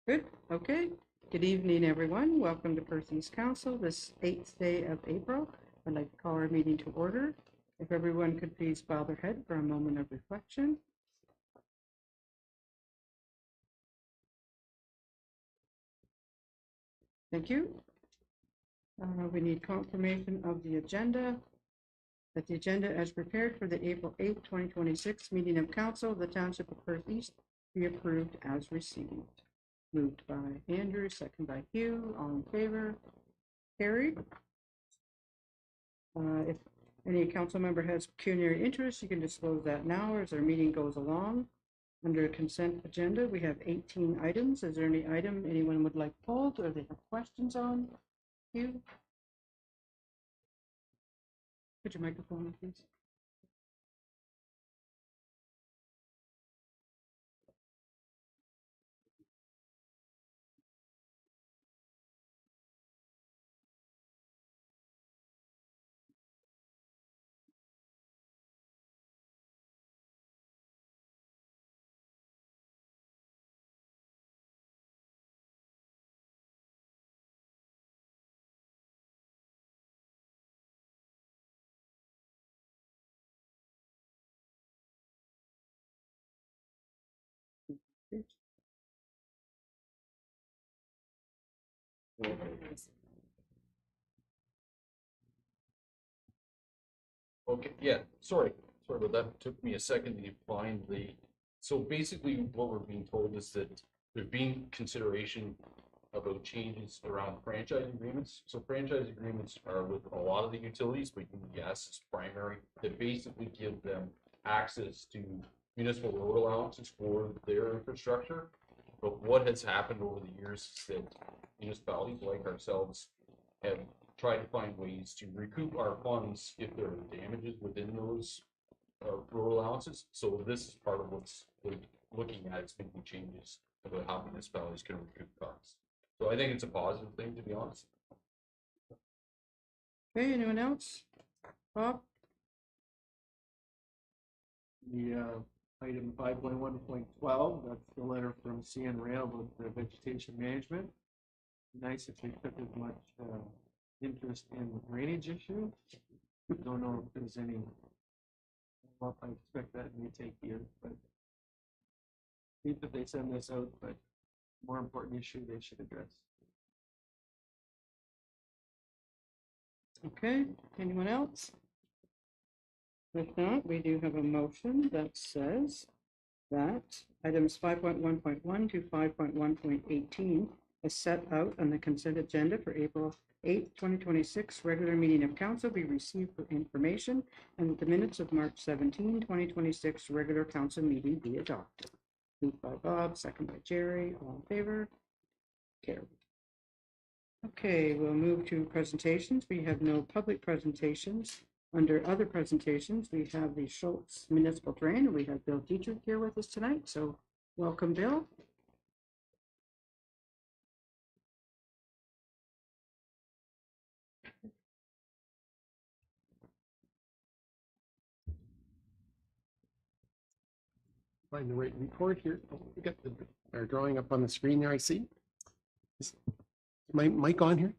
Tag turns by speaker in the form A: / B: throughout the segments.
A: Good. Okay. Good evening, everyone. Welcome to Persons Council, this 8th day of April. I'd like to call our meeting to order. If everyone could please bow their head for a moment of reflection. Thank you. We need confirmation of the agenda. That the agenda as prepared for the April 8th, 2026 meeting of council of the Township of Perth East be approved as received. Moved by Andrew, second by Hugh. All in favor? Carried. If any council member has pecuniary interest, you can disclose that now or as our meeting goes along. Under consent agenda, we have 18 items. Is there any item anyone would like pulled or they have questions on? Hugh? Put your microphone on, please.
B: Okay, yeah, sorry about that. It took me a second to find so basically what we're being told is that there's been consideration about changes around franchise agreements. So franchise agreements are with a lot of the utilities, but gas is primary, that basically give them access to municipal road allowances for their infrastructure. But what has happened over the years is that municipalities like ourselves have try to find ways to recoup our funds if there are damages within those road allowances. So this is part of what's we're looking at, is making changes about how municipalities can recoup costs. So I think it's a positive thing, to be honest.
A: Okay, anyone else? Bob?
C: The item 5.1.12, that's the letter from CN Rail about the vegetation management. Nice if they took as much interest in the drainage issue. Don't know if there's any, well, I expect that may take years, but I think that they send this out, but more important issue they should address.
A: Okay, anyone else? If not, we do have a motion that says that items 5.1.1 to 5.1.18 is set out on the consent agenda for April 8th, 2026 regular meeting of council be received for information, and that the minutes of March 17, 2026 regular council meeting be adopted. Moved by Bob, second by Jerry. All in favor? Carried. Okay, we'll move to presentations. We have no public presentations. Under other presentations, we have the Schultz Municipal Drain, and we have Bill Dietrich here with us tonight. So welcome, Bill.
D: Find the right report here. Oh, we got our drawing up on the screen there, I see. Is my mic on here?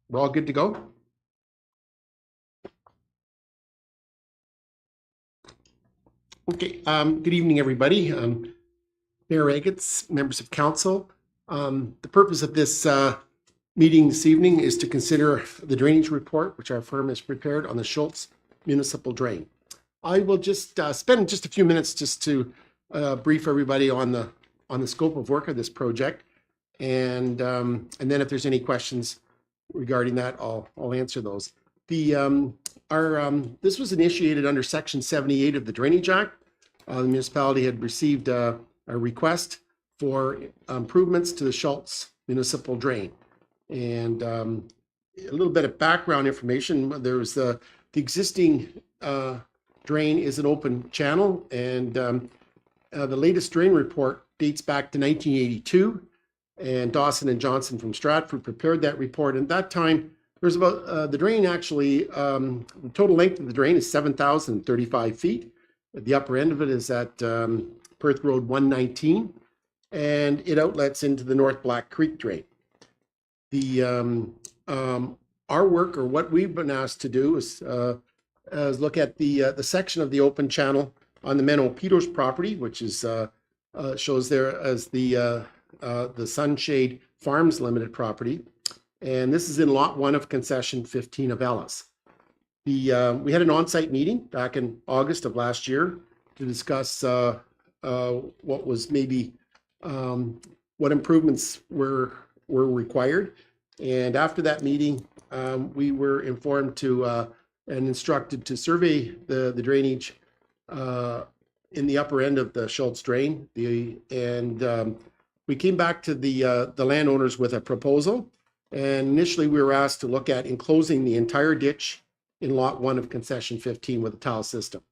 D: We're all good to go? Okay, good evening, everybody. Mayor Agats, members of council. The purpose of this meeting this evening is to consider the drainage report, which our firm has prepared on the Schultz Municipal Drain. I will just spend just a few minutes just to brief everybody on the scope of work of this project, and then if there's any questions regarding that, I'll answer those. This was initiated under Section 78 of the Drainage Act. The municipality had received a request for improvements to the Schultz Municipal Drain, and a little bit of background information. There was the existing drain is an open channel, and the latest drain report dates back to 1982, and Dawson and Johnson from Stratford prepared that report. And at that time, there's about the drain actually, the total length of the drain is 7,035 feet. The upper end of it is at Perth Road 119, and it outlets into the North Black Creek drain. The our work, or what we've been asked to do, is look at the section of the open channel on the Menno Peters property, which is shows there as the Sunshade Farms Limited property, and this is in Lot 1 of Concession 15 of Ellis. We had an on-site meeting back in August of last year to discuss what was maybe what improvements were required, and after that meeting, we were informed to and instructed to survey the drainage in the upper end of the Schultz drain. We came back to the landowners with a proposal, and initially we were asked to look at enclosing the entire ditch in Lot 1 of Concession 15 with a tile system.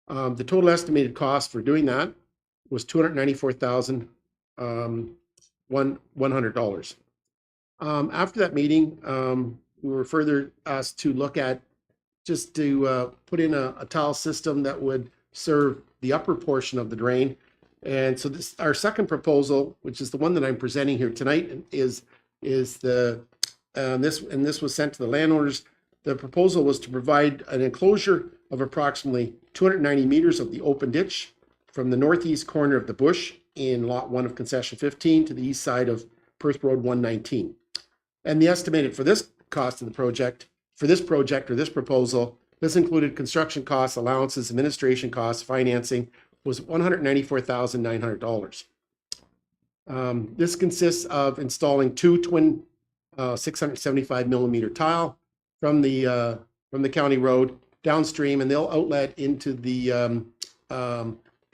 D: The total estimated cost for doing that was $294,100. After that meeting, we were further asked to look at just to put in a tile system that would serve the upper portion of the drain. And so this, our second proposal, which is the one that I'm presenting here tonight, is this was sent to the landowners. The proposal was to provide an enclosure of approximately 290 meters of the open ditch from the northeast corner of the bush in Lot 1 of Concession 15 to the east side of Perth Road 119. And the estimated for this cost of the project, for this project or this proposal, this included construction costs, allowances, administration costs, financing, was $194,900. This consists of installing two twin 675 millimeter tile from the county road downstream, and they'll outlet into the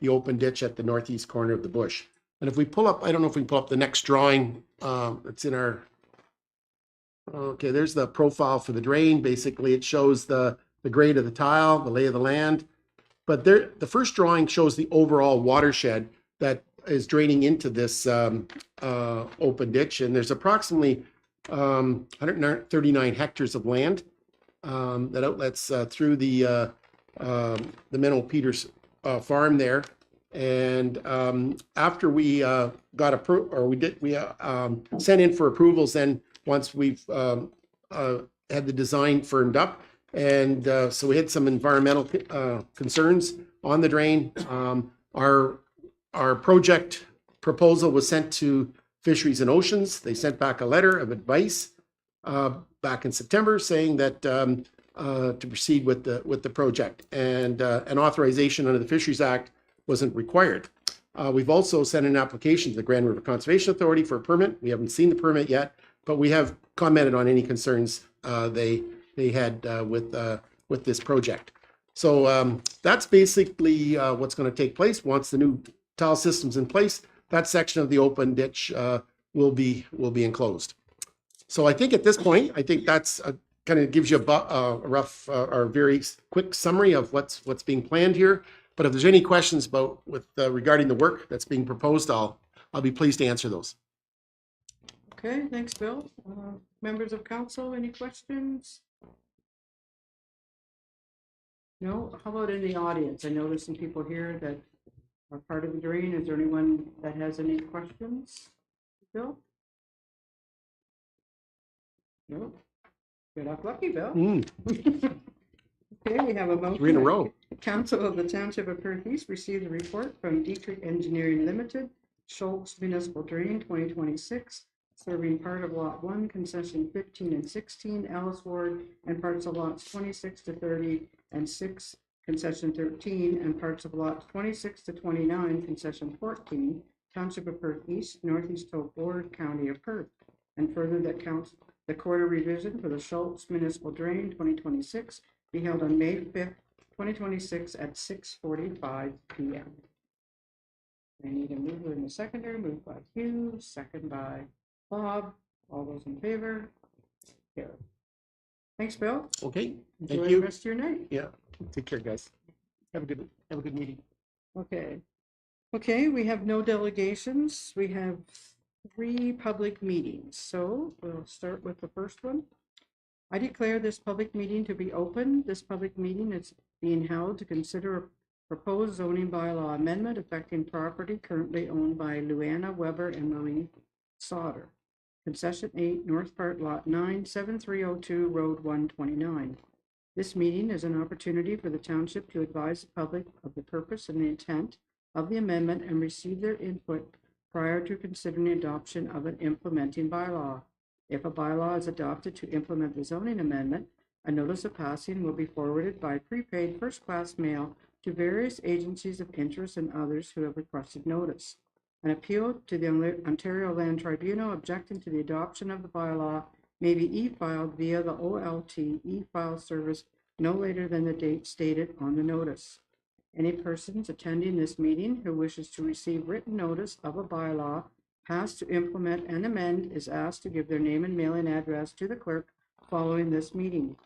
D: open ditch at the northeast corner of the bush. And if we pull up, I don't know if we can pull up the next drawing that's in our, okay, there's the profile for the drain. Basically, it shows the grade of the tile, the lay of the land. But there, the first drawing shows the overall watershed that is draining into this open ditch. And there's approximately 139 hectares of land that outlets through the Menno Peters farm there. And after we got sent in for approvals, then once we've had the design firmed up, and so we had some environmental concerns on the drain. Our project proposal was sent to Fisheries and Oceans. They sent back a letter of advice back in September saying that to proceed with the project, and an authorization under the Fisheries Act wasn't required. We've also sent an application to the Grand River Conservation Authority for a permit. We haven't seen the permit yet, but we have commented on any concerns they had with this project. So that's basically what's going to take place once the new tile system's in place. That section of the open ditch will be enclosed. So I think at this point, I think that's kind of gives you a rough or very quick summary of what's being planned here. But if there's any questions about regarding the work that's being proposed, I'll be pleased to answer those.
A: Okay, thanks, Bill. Members of council, any questions? No? How about in the audience? I know there's some people here that are part of the drain. Is there anyone that has any questions? Bill? No? You're not lucky, Bill. Okay, we have a motion.
D: 3 in a row.
A: Council of the Township of Perth East received a report from Dietrich Engineering Limited, Schultz Municipal Drain 2026, serving part of Lot 1, Concession 15 and 16, Ellis Ward, and parts of lots 26 to 30 and 6, Concession 13, and parts of lots 26 to 29, Concession 14, Township of Perth East, Northeast Hope Ward, County of Perth. And further, that the quarter revision for the Schultz Municipal Drain 2026 be held on May 5th, 2026 at 6:45 p.m. I need a mover and a seconder. Moved by Hugh, second by Bob. All those in favor? Carried. Thanks, Bill.
D: Okay,
A: Enjoy
D: thank
A: the
D: you.
A: rest of your night.
D: Yeah, take care, guys. Have a good meeting.
A: Okay. Okay, we have no delegations. We have 3 public meetings. So we'll start with the first one. I declare this public meeting to be open. This public meeting is being held to consider proposed zoning bylaw amendment affecting property currently owned by Luana Weber and Marie Sauter. Concession 8, North Part Lot 9, 7302, Road 129. This meeting is an opportunity for the township to advise the public of the purpose and the intent of the amendment and receive their input prior to considering the adoption of an implementing bylaw. If a bylaw is adopted to implement the zoning amendment, a notice of passing will be forwarded by prepaid first-class mail to various agencies of interest and others who have requested notice. An appeal to the Ontario Land Tribunal objecting to the adoption of the bylaw may be e-filed via the OLT e-file service no later than the date stated on the notice. Any persons attending this meeting who wishes to receive written notice of a bylaw passed to implement and amend is asked to give their name and mailing address to the clerk following this meeting.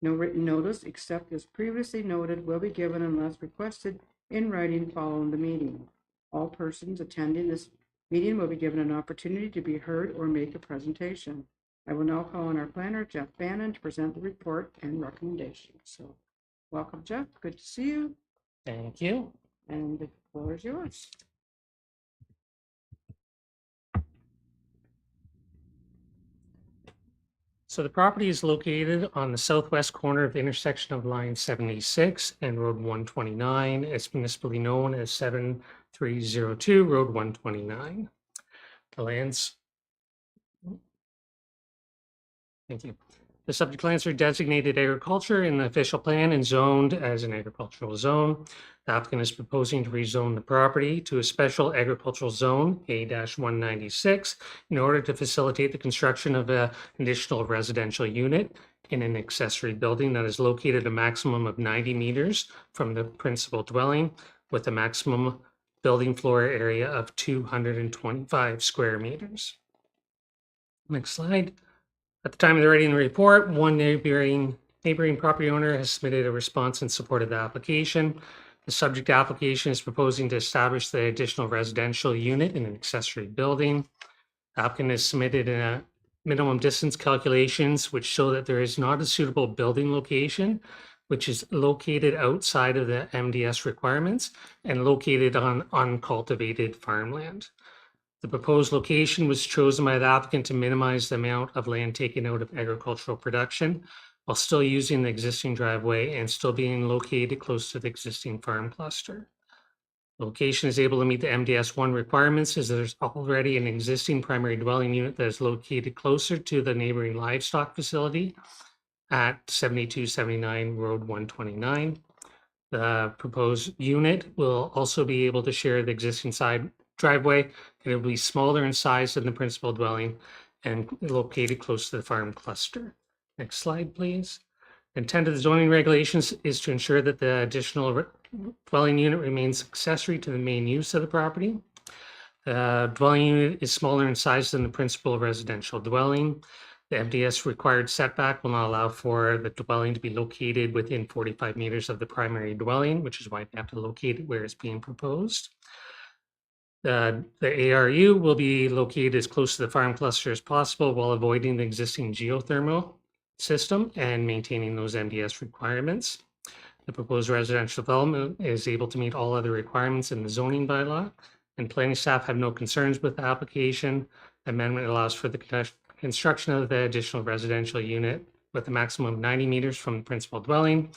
A: No written notice except as previously noted will be given unless requested in writing following the meeting. All persons attending this meeting will be given an opportunity to be heard or make a presentation. I will now call on our planner, Jeff Bannon, to present the report and recommendations. So, welcome, Jeff. Good to see you.
E: Thank you.
A: And the floor is yours.
E: So the property is located on the southwest corner of the intersection of line 76 and Road 129. It's municipally known as 7302 Road 129. The lands. Thank you. The subject lands are designated agriculture in the official plan and zoned as an agricultural zone. The applicant is proposing to rezone the property to a special agricultural zone, A-196, in order to facilitate the construction of an additional residential unit in an accessory building that is located a maximum of 90 meters from the principal dwelling with a maximum building floor area of 225 square meters. Next slide. At the time of the writing of the report, one neighboring property owner has submitted a response in support of the application. The subject application is proposing to establish the additional residential unit in an accessory building. The applicant has submitted a minimum distance calculations, which show that there is not a suitable building location, which is located outside of the MDS requirements and located on uncultivated farmland. The proposed location was chosen by the applicant to minimize the amount of land taken out of agricultural production while still using the existing driveway and still being located close to the existing farm cluster. The location is able to meet the MDS1 requirements as there's already an existing primary dwelling unit that is located closer to the neighboring livestock facility at 7279 Road 129. The proposed unit will also be able to share the existing side driveway, and it will be smaller in size than the principal dwelling and located close to the farm cluster. Next slide, please. The intent of the zoning regulations is to ensure that the additional dwelling unit remains accessory to the main use of the property. The dwelling unit is smaller in size than the principal residential dwelling. The MDS required setback will not allow for the dwelling to be located within 45 meters of the primary dwelling, which is why they have to locate it where it's being proposed. The ARU will be located as close to the farm cluster as possible while avoiding the existing geothermal system and maintaining those MDS requirements. The proposed residential development is able to meet all other requirements in the zoning bylaw, and planning staff have no concerns with the application. The amendment allows for the construction of the additional residential unit with a maximum of 90 meters from the principal dwelling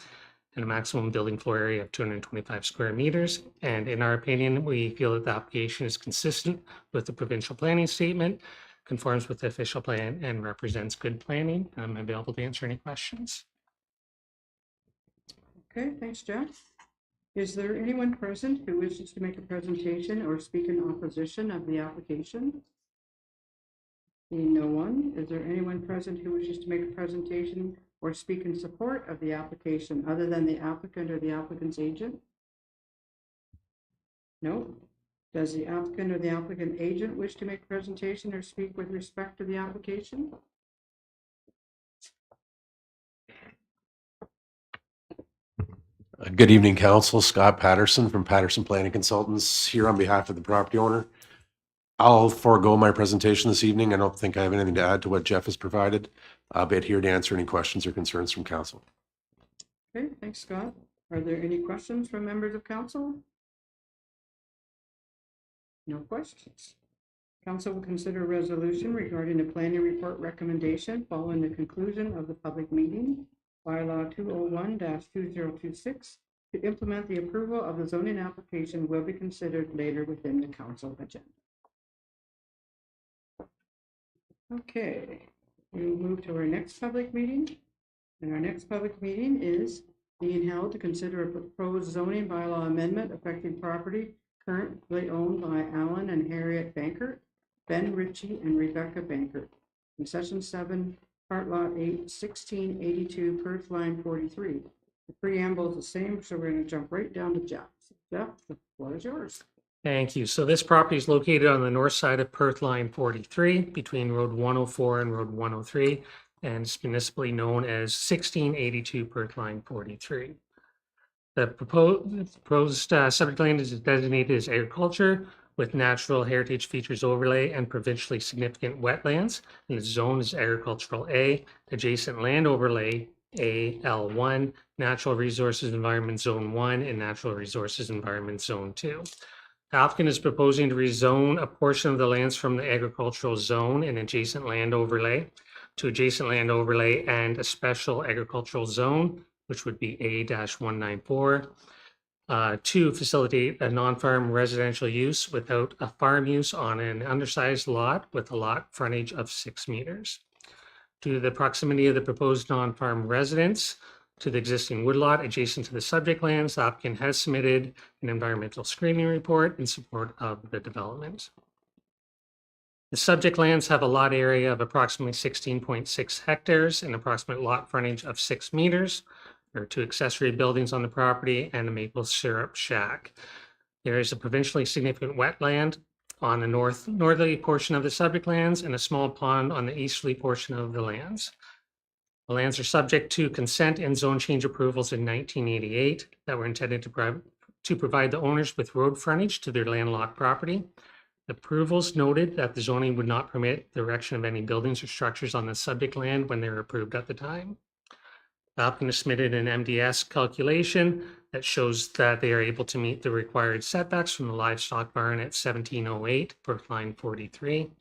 E: and a maximum building floor area of 225 square meters. And in our opinion, we feel that the application is consistent with the provincial planning statement, conforms with the official plan, and represents good planning. I'm available to answer any questions.
A: Okay, thanks, Jeff. Is there anyone present who wishes to make a presentation or speak in opposition of the application? Seeing no one, is there anyone present who wishes to make a presentation or speak in support of the application other than the applicant or the applicant's agent? No. Does the applicant or the applicant agent wish to make a presentation or speak with respect to the application?
F: Good evening, Council. Scott Patterson from Patterson Planning Consultants here on behalf of the property owner. I'll forego my presentation this evening. I don't think I have anything to add to what Jeff has provided, but here to answer any questions or concerns from Council.
A: Okay, thanks, Scott. Are there any questions from members of council? No questions. Council will consider a resolution regarding the planning report recommendation following the conclusion of the public meeting, bylaw 201-2026, to implement the approval of the zoning application will be considered later within the council agenda. Okay, we'll move to our next public meeting. And our next public meeting is being held to consider a proposed zoning bylaw amendment affecting property currently owned by Alan and Harriet Bankert, Ben Ritchie, and Rebecca Bankert, in Section 7, Part Lot 8, 1682, Perth Line 43. The preamble is the same, so we're going to jump right down to Jeff. Jeff, the floor is yours.
E: Thank you. So this property is located on the north side of Perth Line 43 between Road 104 and Road 103, and it's municipally known as 1682 Perth Line 43. The proposed subject land is designated as agriculture with natural heritage features overlay and provincially significant wetlands, and the zone is agricultural A, adjacent land overlay AL1, natural resources environment zone 1, and natural resources environment zone 2. The applicant is proposing to rezone a portion of the lands from the agricultural zone and adjacent land overlay to adjacent land overlay and a special agricultural zone, which would be A-194, to facilitate a non-farm residential use without a farm use on an undersized lot with a lot frontage of 6 meters. Due to the proximity of the proposed non-farm residence to the existing woodlot adjacent to the subject lands, the applicant has submitted an environmental screening report in support of the development. The subject lands have a lot area of approximately 16.6 hectares and approximate lot frontage of 6 meters. There are 2 accessory buildings on the property and a maple syrup shack. There is a provincially significant wetland on the northerly portion of the subject lands and a small pond on the easterly portion of the lands. The lands are subject to consent and zone change approvals in 1988 that were intended to provide the owners with road frontage to their landlocked property. The approvals noted that the zoning would not permit the erection of any buildings or structures on the subject land when they were approved at the time. The applicant submitted an MDS calculation that shows that they are able to meet the required setbacks from the livestock barn at 1708 Perth Line 43.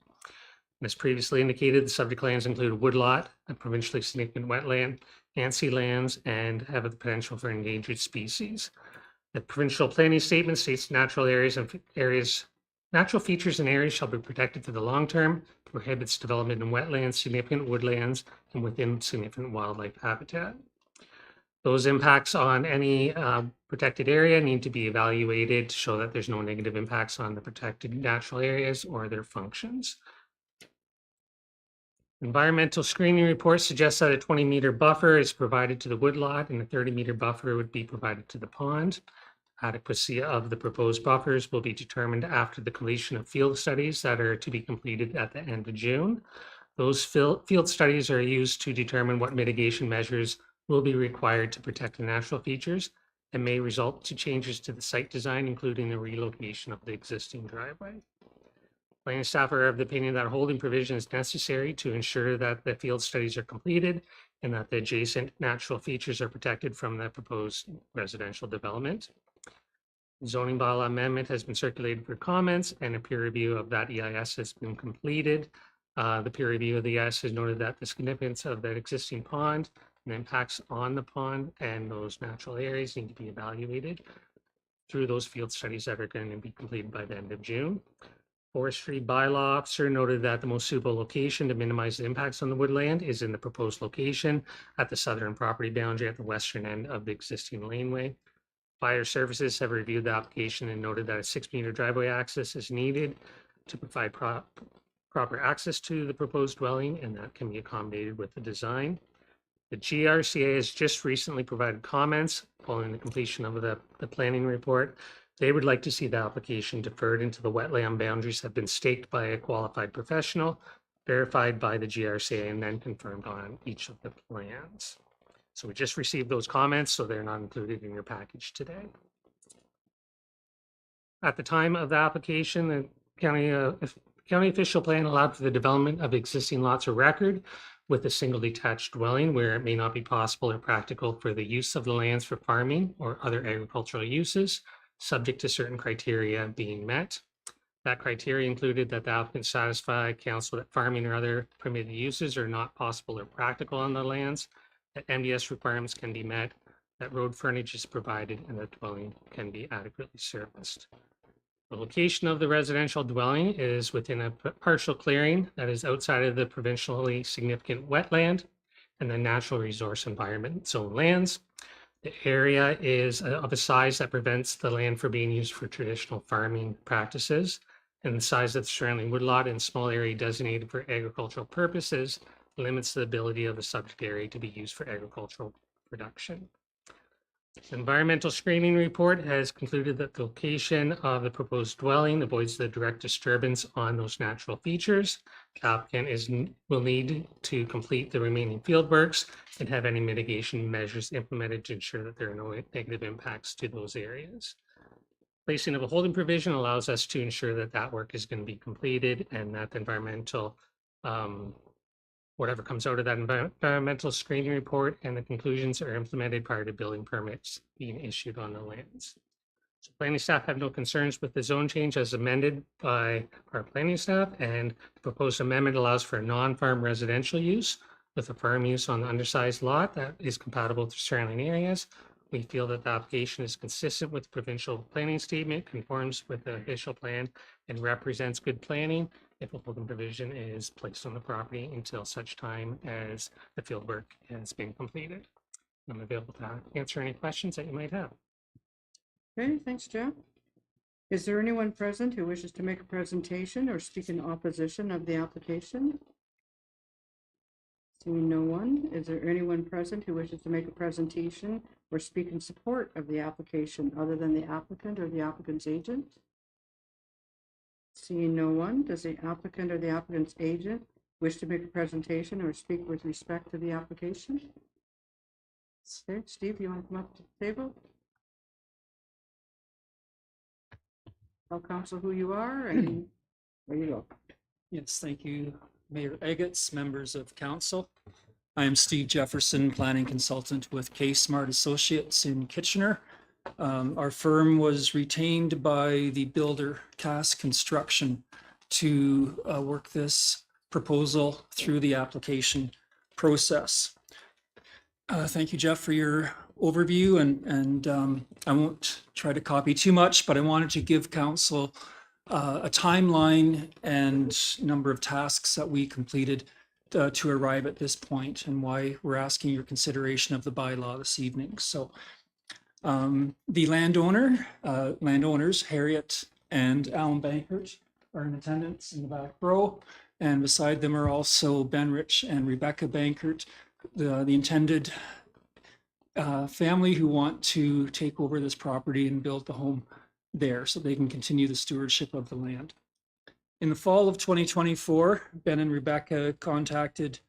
E: As previously indicated, the subject lands include woodlot, a provincially significant wetland, ANSI lands, and have the potential for endangered species. The provincial planning statement states natural features and areas shall be protected for the long term, prohibits development in wetlands, significant woodlands, and within significant wildlife habitat. Those impacts on any protected area need to be evaluated to show that there's no negative impacts on the protected natural areas or their functions. Environmental screening report suggests that a 20-meter buffer is provided to the woodlot and a 30-meter buffer would be provided to the pond. Adequacy of the proposed buffers will be determined after the completion of field studies that are to be completed at the end of June. Those field studies are used to determine what mitigation measures will be required to protect the natural features and may result to changes to the site design, including the relocation of the existing driveway. Planning staff are of the opinion that a holding provision is necessary to ensure that the field studies are completed and that the adjacent natural features are protected from the proposed residential development. Zoning bylaw amendment has been circulated for comments and a peer review of that EIS has been completed. The peer review of the EIS has noted that the significance of that existing pond and impacts on the pond and those natural areas need to be evaluated through those field studies that are going to be completed by the end of June. Forestry bylaw officer noted that the most suitable location to minimize the impacts on the woodland is in the proposed location at the southern property boundary at the western end of the existing laneway. Fire services have reviewed the application and noted that a 6-meter driveway access is needed to provide proper access to the proposed dwelling, and that can be accommodated with the design. The GRCA has just recently provided comments following the completion of the planning report. They would like to see the application deferred until the wetland boundaries have been staked by a qualified professional, verified by the GRCA, and then confirmed on each of the plans. So we just received those comments, so they're not included in your package today. At the time of the application, the county official plan allowed for the development of existing lots of record with a single detached dwelling where it may not be possible or practical for the use of the lands for farming or other agricultural uses, subject to certain criteria being met. That criteria included that the applicant satisfy council that farming or other permitted uses are not possible or practical on the lands, that MDS requirements can be met, that road frontage is provided, and that dwelling can be adequately serviced. The location of the residential dwelling is within a partial clearing that is outside of the provincially significant wetland and the natural resource environment zone lands. The area is of a size that prevents the land from being used for traditional farming practices, and the size of the surrounding woodlot and small area designated for agricultural purposes limits the ability of the subject area to be used for agricultural production. The environmental screening report has concluded that the location of the proposed dwelling avoids the direct disturbance on those natural features. The applicant will need to complete the remaining field works and have any mitigation measures implemented to ensure that there are no negative impacts to those areas. Placing of a holding provision allows us to ensure that that work is going to be completed and that the environmental whatever comes out of that environmental screening report and the conclusions are implemented prior to building permits being issued on the lands. So planning staff have no concerns with the zone change as amended by our planning staff, and the proposed amendment allows for a non-farm residential use with a farm use on the undersized lot that is compatible with the surrounding areas. We feel that the application is consistent with the provincial planning statement, conforms with the official plan, and represents good planning if a holding provision is placed on the property until such time as the field work has been completed. I'm available to answer any questions that you might have.
A: Okay, thanks, Jeff. Is there anyone present who wishes to make a presentation or speak in opposition of the application? Seeing no one, is there anyone present who wishes to make a presentation or speak in support of the application other than the applicant or the applicant's agent? Seeing no one, does the applicant or the applicant's agent wish to make a presentation or speak with respect to the application? Okay, Steve, you want to come up to the table? Tell council who you are and where you go.
G: Yes, thank you, Mayor Eggets, members of council. I am Steve Jefferson, planning consultant with K-Smart Associates in Kitchener. Our firm was retained by the builder Cass Construction to work this proposal through the application process. Thank you, Jeff, for your overview, and I won't try to copy too much, but I wanted to give council a timeline and number of tasks that we completed to arrive at this point and why we're asking your consideration of the bylaw this evening. So the landowners, Harriet and Alan Bankert, are in attendance in the back row, and beside them are also Ben Rich and Rebecca Bankert, the intended family who want to take over this property and build the home there so they can continue the stewardship of the land. In the fall of 2024, Ben and Rebecca contacted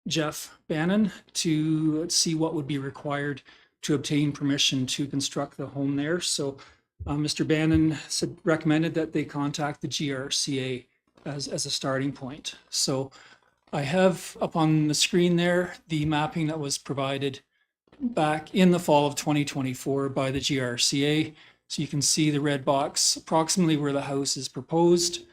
G: Jeff Bannon to see what would be required to obtain permission to construct the home there. So Mr. Bannon recommended that they contact the GRCA as a starting point. So I have up on the screen there the mapping that was provided back in the fall of 2024 by the GRCA. So you can see the red box approximately where the house is proposed,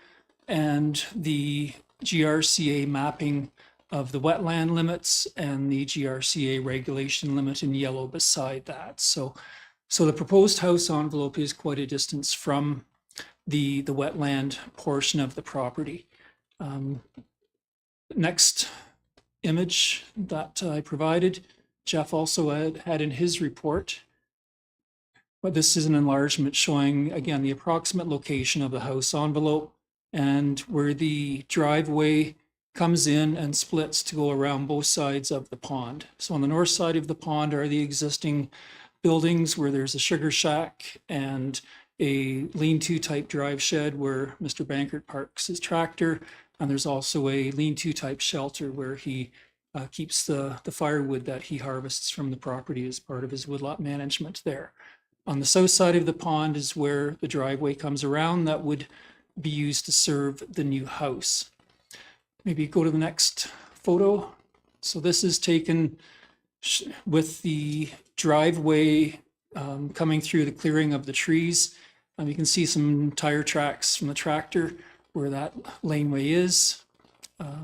G: and the GRCA mapping of the wetland limits and the GRCA regulation limit in yellow beside that. So the proposed house envelope is quite a distance from the wetland portion of the property. Next image that I provided, Jeff also had in his report, but this is an enlargement showing, again, the approximate location of the house envelope and where the driveway comes in and splits to go around both sides of the pond. So on the north side of the pond are the existing buildings where there's a sugar shack and a lean-to type drive shed where Mr. Bankert parks his tractor. And there's also a lean-to type shelter where he keeps the firewood that he harvests from the property as part of his woodlot management there. On the south side of the pond is where the driveway comes around that would be used to serve the new house. Maybe go to the next photo, So this is taken with the driveway coming through the clearing of the trees. You can see some tire tracks from the tractor where that laneway is.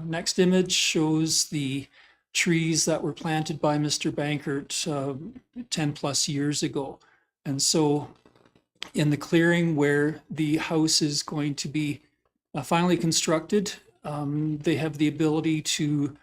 G: Next image shows the trees that were planted by Mr. Bankert 10 plus years ago. And so in the clearing where the house is going to be finally constructed, they have the ability to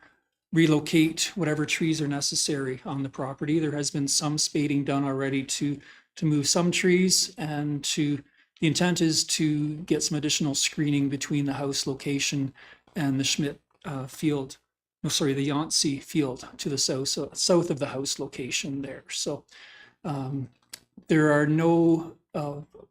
G: relocate whatever trees are necessary on the property. There has been some spading done already to move some trees, and the intent is to get some additional screening between the house location and the Schmidt field. No, sorry, the Yancey field to the south of the house location there. So there are no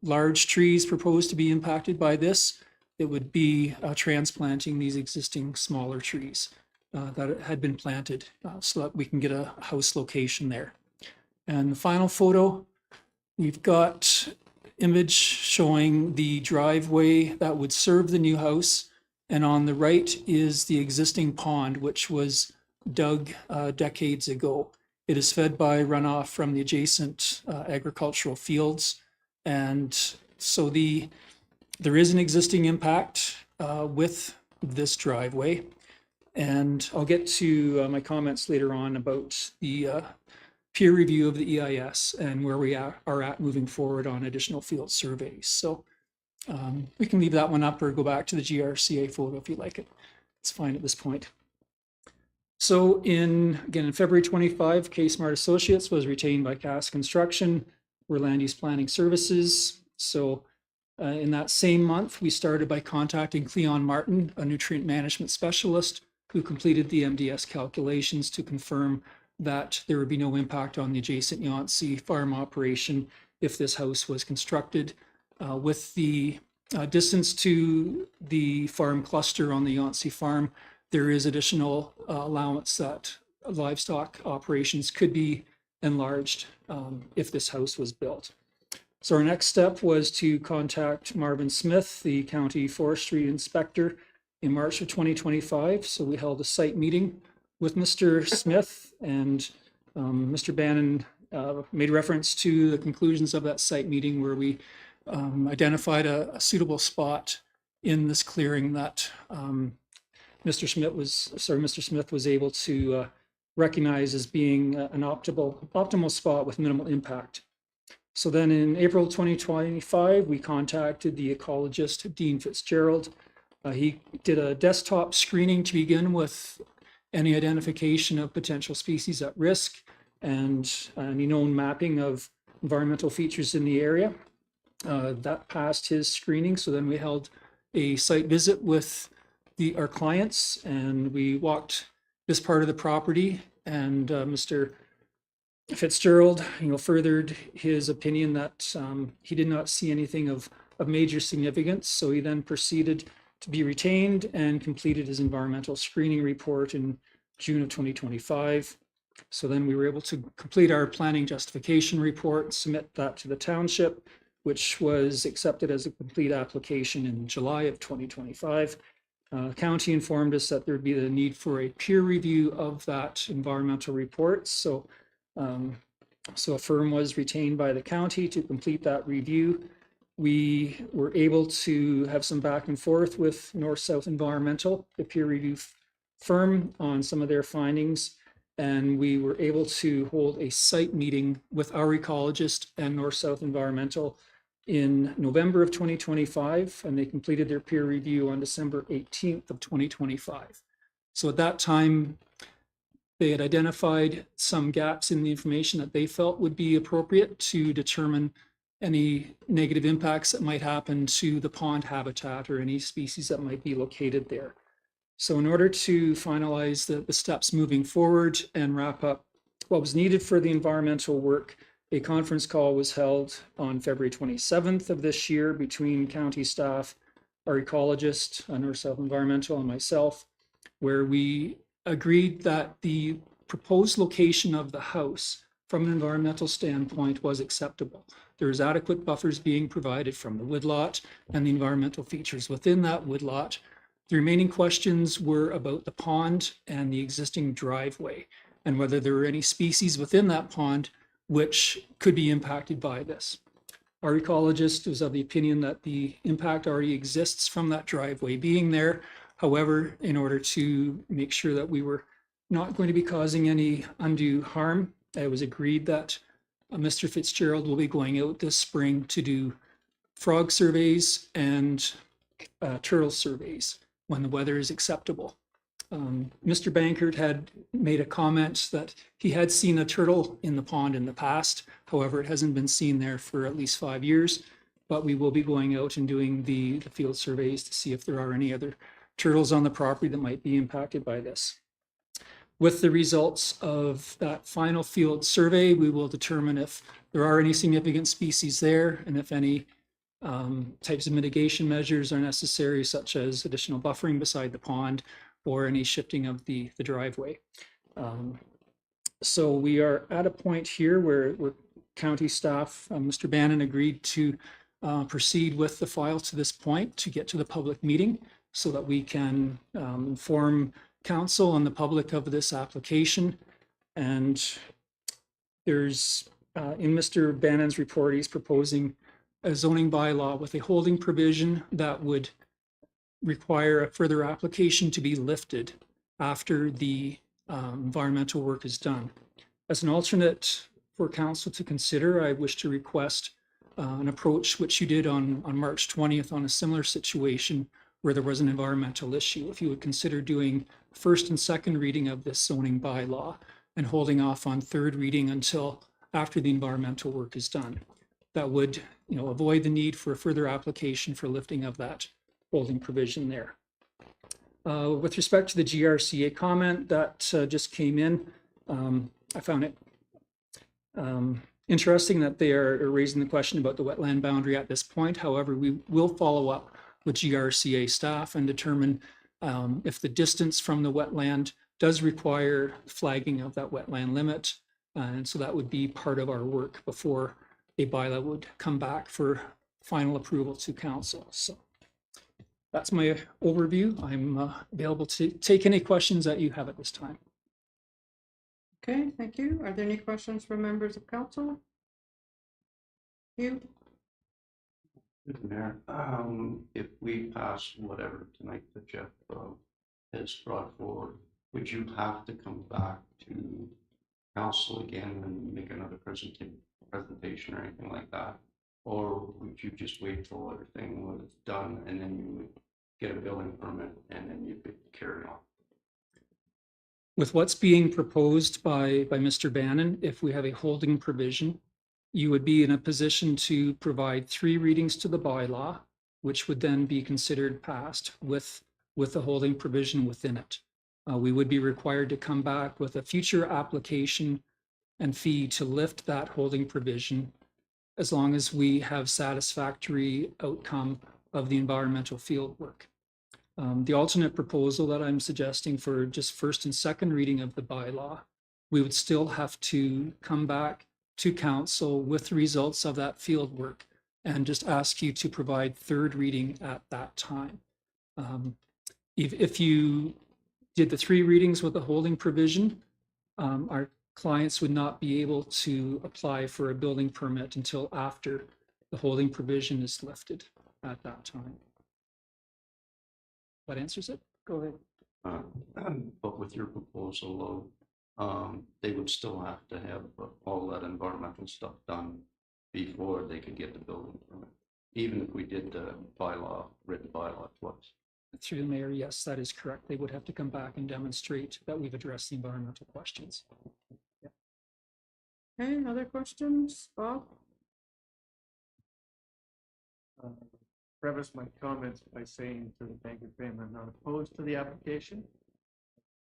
G: large trees proposed to be impacted by this. It would be transplanting these existing smaller trees that had been planted so that we can get a house location there. And the final photo, we've got image showing the driveway that would serve the new house. And on the right is the existing pond, which was dug decades ago. It is fed by runoff from the adjacent agricultural fields. And so there is an existing impact with this driveway. And I'll get to my comments later on about the peer review of the EIS and where we are at moving forward on additional field surveys. So we can leave that one up or go back to the GRCA photo if you like it. It's fine at this point. So in February 25, K-Smart Associates was retained by Cass Construction for land use planning services. So in that same month, we started by contacting Cleon Martin, a nutrient management specialist, who completed the MDS calculations to confirm that there would be no impact on the adjacent Yancey farm operation if this house was constructed. With the distance to the farm cluster on the Yancey farm, there is additional allowance that livestock operations could be enlarged if this house was built. So our next step was to contact Marvin Smith, the county forestry inspector, in March of 2025. So we held a site meeting with Mr. Smith, and Mr. Bannon made reference to the conclusions of that site meeting where we identified a suitable spot in this clearing that Mr. Smith was able to recognize as being an optimal spot with minimal impact. So then in April 2025, we contacted the ecologist, Dean Fitzgerald. He did a desktop screening to begin with any identification of potential species at risk and any known mapping of environmental features in the area. That passed his screening. So then we held a site visit with our clients, and we walked this part of the property, and Mr. Fitzgerald, furthered his opinion that he did not see anything of major significance. So he then proceeded to be retained and completed his environmental screening report in June of 2025. So then we were able to complete our planning justification report, submit that to the township, which was accepted as a complete application in July of 2025. County informed us that there would be the need for a peer review of that environmental report. So a firm was retained by the county to complete that review. We were able to have some back and forth with North South Environmental, the peer review firm, on some of their findings. And we were able to hold a site meeting with our ecologist and North South Environmental in November of 2025, and they completed their peer review on December 18th of 2025. So at that time, they had identified some gaps in the information that they felt would be appropriate to determine any negative impacts that might happen to the pond habitat or any species that might be located there. So in order to finalize the steps moving forward and wrap up what was needed for the environmental work, a conference call was held on February 27th of this year between county staff, our ecologist, North South Environmental, and myself, where we agreed that the proposed location of the house from an environmental standpoint was acceptable. There's adequate buffers being provided from the woodlot and the environmental features within that woodlot. The remaining questions were about the pond and the existing driveway and whether there were any species within that pond which could be impacted by this. Our ecologist was of the opinion that the impact already exists from that driveway being there. However, in order to make sure that we were not going to be causing any undue harm, it was agreed that Mr. Fitzgerald will be going out this spring to do frog surveys and turtle surveys when the weather is acceptable. Mr. Bankert had made a comment that he had seen a turtle in the pond in the past. However, it hasn't been seen there for at least 5 years, but we will be going out and doing the field surveys to see if there are any other turtles on the property that might be impacted by this. With the results of that final field survey, we will determine if there are any significant species there and if any types of mitigation measures are necessary, such as additional buffering beside the pond or any shifting of the driveway. So we are at a point here where county staff, Mr. Bannon agreed to proceed with the file to this point to get to the public meeting so that we can inform council and the public of this application. And there's, in Mr. Bannon's report, he's proposing a zoning bylaw with a holding provision that would require a further application to be lifted after the environmental work is done. As an alternate for council to consider, I wish to request an approach which you did on March 20th on a similar situation where there was an environmental issue. If you would consider doing first and second reading of this zoning bylaw and holding off on third reading until after the environmental work is done. That would, avoid the need for a further application for lifting of that holding provision there. With respect to the GRCA comment that just came in, I found it interesting that they are raising the question about the wetland boundary at this point. However, we will follow up with GRCA staff and determine if the distance from the wetland does require flagging of that wetland limit. And so that would be part of our work before a bylaw would come back for final approval to council. So that's my overview. I'm available to take any questions that you have at this time.
A: Okay, thank you. Are there any questions from members of council? You?
H: Mayor, if we pass whatever tonight that Jeff has brought forward, would you have to come back to council again and make another presentation or anything like that? Or would you just wait till everything was done and then you would get a building permit and then you could carry on?
G: With what's being proposed by Mr. Bannon, if we have a holding provision, you would be in a position to provide 3 readings to the bylaw, which would then be considered passed with the holding provision within it. We would be required to come back with a future application and fee to lift that holding provision as long as we have satisfactory outcome of the environmental field work. The alternate proposal that I'm suggesting for just first and second reading of the bylaw, we would still have to come back to council with the results of that field work and just ask you to provide third reading at that time. If you did the 3 readings with the holding provision, our clients would not be able to apply for a building permit until after the holding provision is lifted at that time. That answers it? Go ahead.
H: But with your proposal, they would still have to have all that environmental stuff done before they could get the building permit, even if we did the written bylaw twice.
G: Through the mayor, yes, that is correct. They would have to come back and demonstrate that we've addressed the environmental questions.
A: Okay, other questions? Bob?
C: Preface my comments by saying to the Bankert family, I'm not opposed to the application.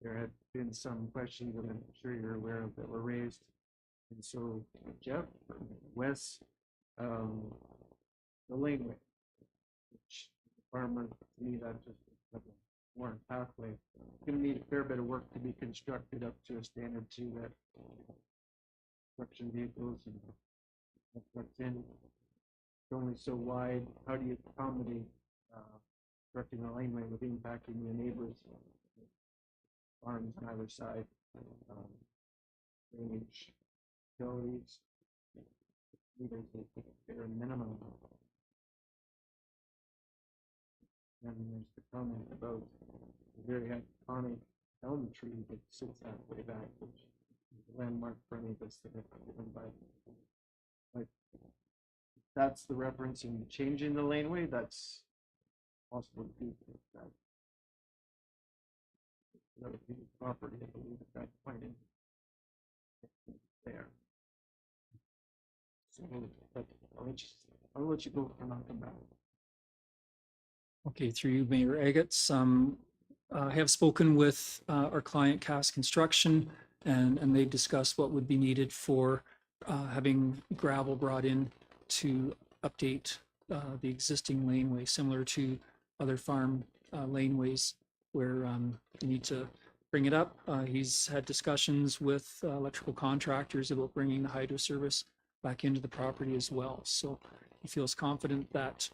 C: There had been some questions that I'm sure you're aware of that were raised. And so Jeff, Wes, the laneway, which farmer, to me, that's just a worn pathway. It's gonna need a fair bit of work to be constructed up to a standard too that construction vehicles and what's in. It's only so wide. How do you accommodate constructing a laneway would be impacting the neighbors' farms on either side. Drainage, utilities, meters, bare minimum. And there's the comment about the very iconic elm tree that sits that way back, which is a landmark for any of us that have driven by. But that's the reference in changing the laneway, that's possible to do that. That would be the property, I believe, at that point in there. So, but I'll let you go and I'll come back.
G: Okay, through you, Mayor Agates. I have spoken with our client, Cass Construction, and they discussed what would be needed for having gravel brought in to update the existing laneway, similar to other farm laneways where you need to bring it up. He's had discussions with electrical contractors about bringing the hydro service back into the property as well. So he feels confident that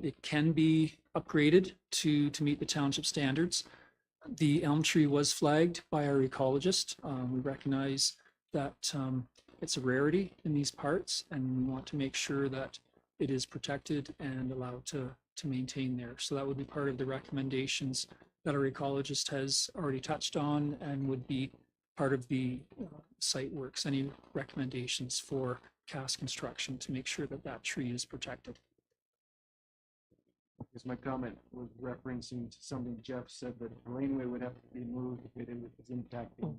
G: it can be upgraded to meet the township standards. The elm tree was flagged by our ecologist. We recognize that it's a rarity in these parts, and we want to make sure that it is protected and allowed to maintain there. So that would be part of the recommendations that our ecologist has already touched on and would be part of the site works. Any recommendations for Cass Construction to make sure that that tree is protected?
C: Because my comment was referencing to something Jeff said, that the laneway would have to be moved if it was impacting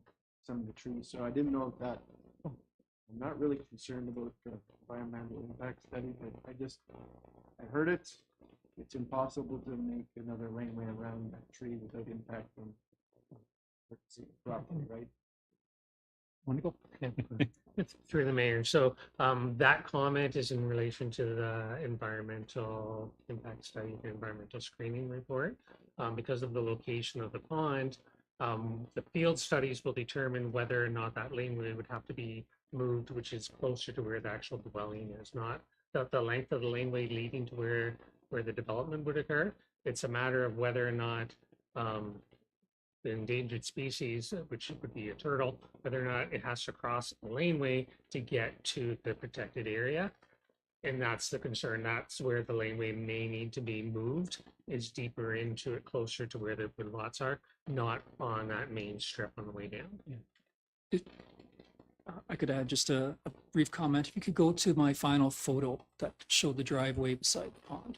C: some of the trees. So I didn't know if that, I'm not really concerned about the environmental impact study, but I heard it. It's impossible to make another laneway around that tree without impacting the property, right?
G: Want to go?
E: Yeah. Through the mayor. So that comment is in relation to the environmental impact study, the environmental screening report. Because of the location of the pond, the field studies will determine whether or not that laneway would have to be moved, which is closer to where the actual dwelling is, not the length of the laneway leading to where the development would occur. It's a matter of whether or not the endangered species, which would be a turtle, whether or not it has to cross the laneway to get to the protected area. And that's the concern. That's where the laneway may need to be moved, is deeper into it, closer to where the woodlots are, not on that main strip on the way down.
G: I could add just a brief comment. If you could go to my final photo that showed the driveway beside the pond.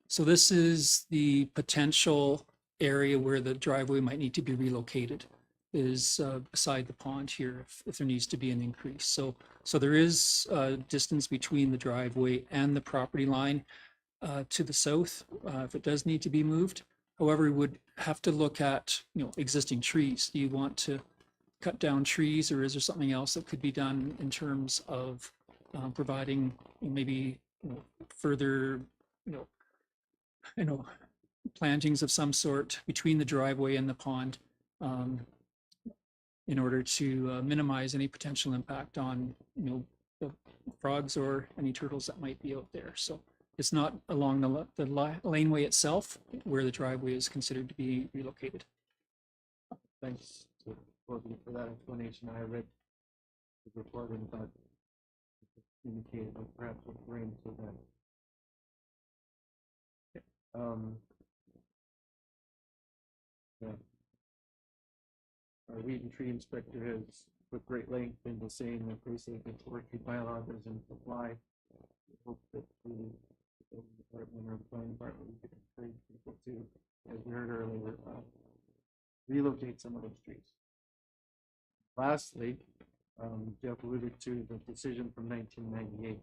G: So this is the potential area where the driveway might need to be relocated, is beside the pond here if there needs to be an increase. So there is distance between the driveway and the property line to the south if it does need to be moved. However, we would have to look at existing trees. Do you want to cut down trees, or is there something else that could be done in terms of providing maybe further plantings of some sort between the driveway and the pond in order to minimize any potential impact on the frogs or any turtles that might be out there. So it's not along the laneway itself where the driveway is considered to be relocated.
C: Thanks to both of you for that explanation. I read the report and thought it indicated that perhaps with rain to that. Yeah. Our weed and tree inspector has put great length into saying that basically the forestry bylaw doesn't apply. We hope that the building department or the planning department we could encourage people to, as we heard earlier, relocate some of those trees. Lastly, Jeff alluded to the decision from 1998.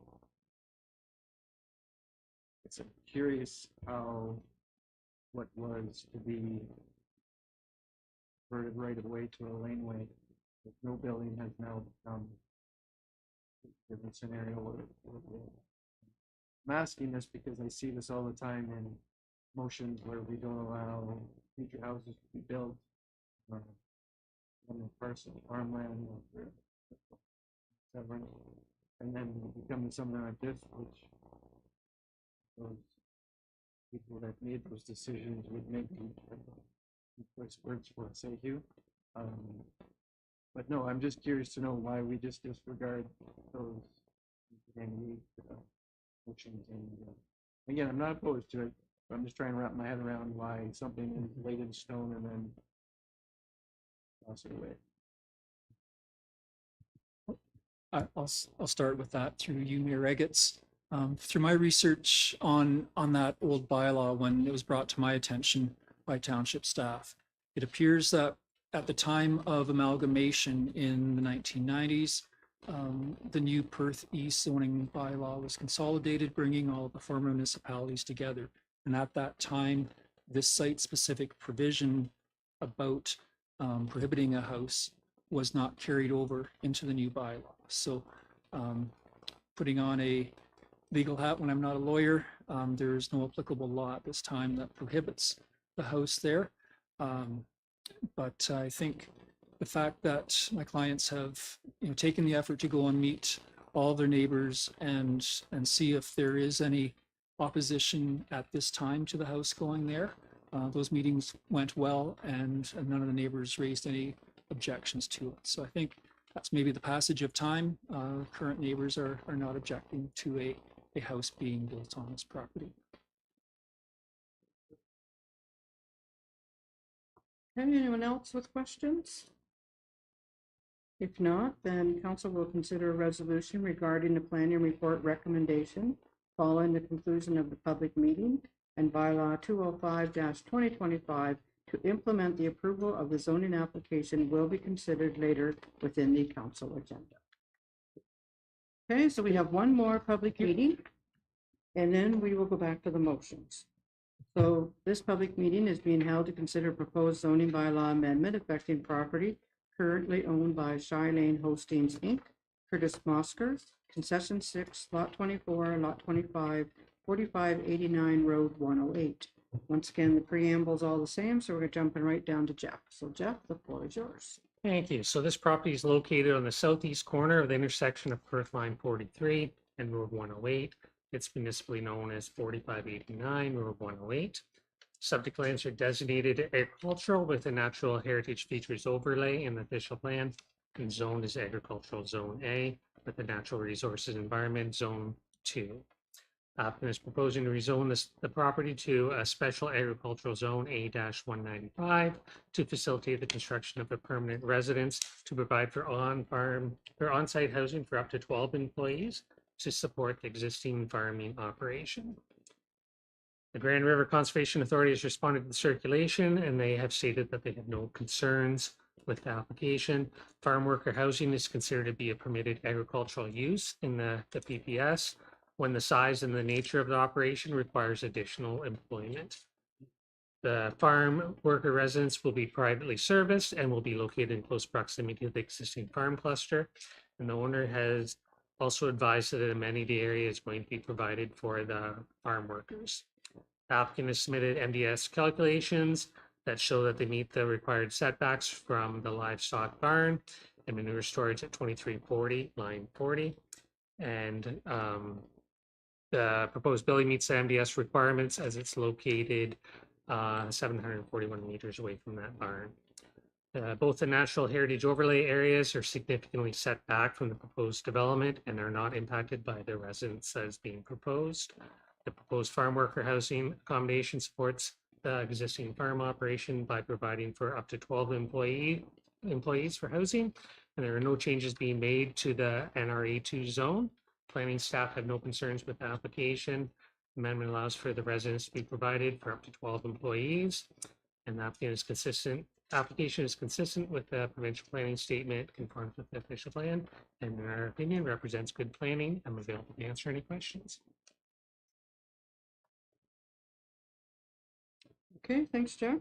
C: It's curious how what was to be converted right of way to a laneway with no building has now become a different scenario. I'm asking this because I see this all the time in motions where we don't allow future houses to be built on the parcel farmland or whatever, and then we come to something like this, which goes people that made those decisions would make the choice words for it, say you. But no, I'm just curious to know why we just disregard those motions. And again, I'm not opposed to it, but I'm just trying to wrap my head around why something is laid in stone and then toss it away.
G: I'll start with that through you, Mayor Eggetts. Through my research on that old bylaw, when it was brought to my attention by township staff, it appears that at the time of amalgamation in the 1990s, the new Perth East zoning bylaw was consolidated, bringing all of the former municipalities together. And at that time, this site-specific provision about prohibiting a house was not carried over into the new bylaw. So putting on a legal hat when I'm not a lawyer, there is no applicable law at this time that prohibits the house there. But I think the fact that my clients have taken the effort to go and meet all their neighbors and see if there is any opposition at this time to the house going there. Those meetings went well, and none of the neighbors raised any objections to it. So I think that's maybe the passage of time. Current neighbors are not objecting to a house being built on this property.
A: Anyone else with questions? If not, then council will consider a resolution regarding the planning report recommendation following the conclusion of the public meeting and bylaw 205-2025 to implement the approval of the zoning application will be considered later within the council agenda. Okay, so we have one more public meeting, and then we will go back to the motions. So this public meeting is being held to consider proposed zoning bylaw amendment affecting property currently owned by Shy Lane Hostings, Inc., Curtis Mosker, Concession 6, Lot 24, Lot 25, 4589 Road 108. Once again, the preamble's all the same, so we're jumping right down to Jeff. So Jeff, the floor is yours.
E: Thank you. So this property is located on the southeast corner of the intersection of Perth Line 43 and Road 108. It's municipally known as 4589 Road 108. Subject lands are designated agricultural with a natural heritage features overlay in the official plan, and zoned as agricultural zone A with the natural resources environment zone 2. Applicant is proposing to rezone the property to a special agricultural zone A-195 to facilitate the construction of a permanent residence to provide for on-site housing for up to 12 employees to support the existing farming operation. The Grand River Conservation Authority has responded to the circulation, and they have stated that they have no concerns with the application. Farm worker housing is considered to be a permitted agricultural use in the PPS when the size and the nature of the operation requires additional employment. The farm worker residence will be privately serviced and will be located in close proximity to the existing farm cluster. And the owner has also advised that an amenity area is going to be provided for the farm workers. The applicant has submitted MDS calculations that show that they meet the required setbacks from the livestock barn and manure storage at 2340, line 40. And the proposed building meets the MDS requirements as it's located 741 meters away from that barn. Both the natural heritage overlay areas are significantly set back from the proposed development and are not impacted by the residence that is being proposed. The proposed farm worker housing accommodation supports the existing farm operation by providing for up to 12 employees for housing, and there are no changes being made to the NRA2 zone. Planning staff have no concerns with the application. Amendment allows for the residence to be provided for up to 12 employees, and the application is consistent with the provincial planning statement, conforms with the official plan, and in our opinion represents good planning. I'm available to answer any questions.
A: Okay, thanks, Jeff.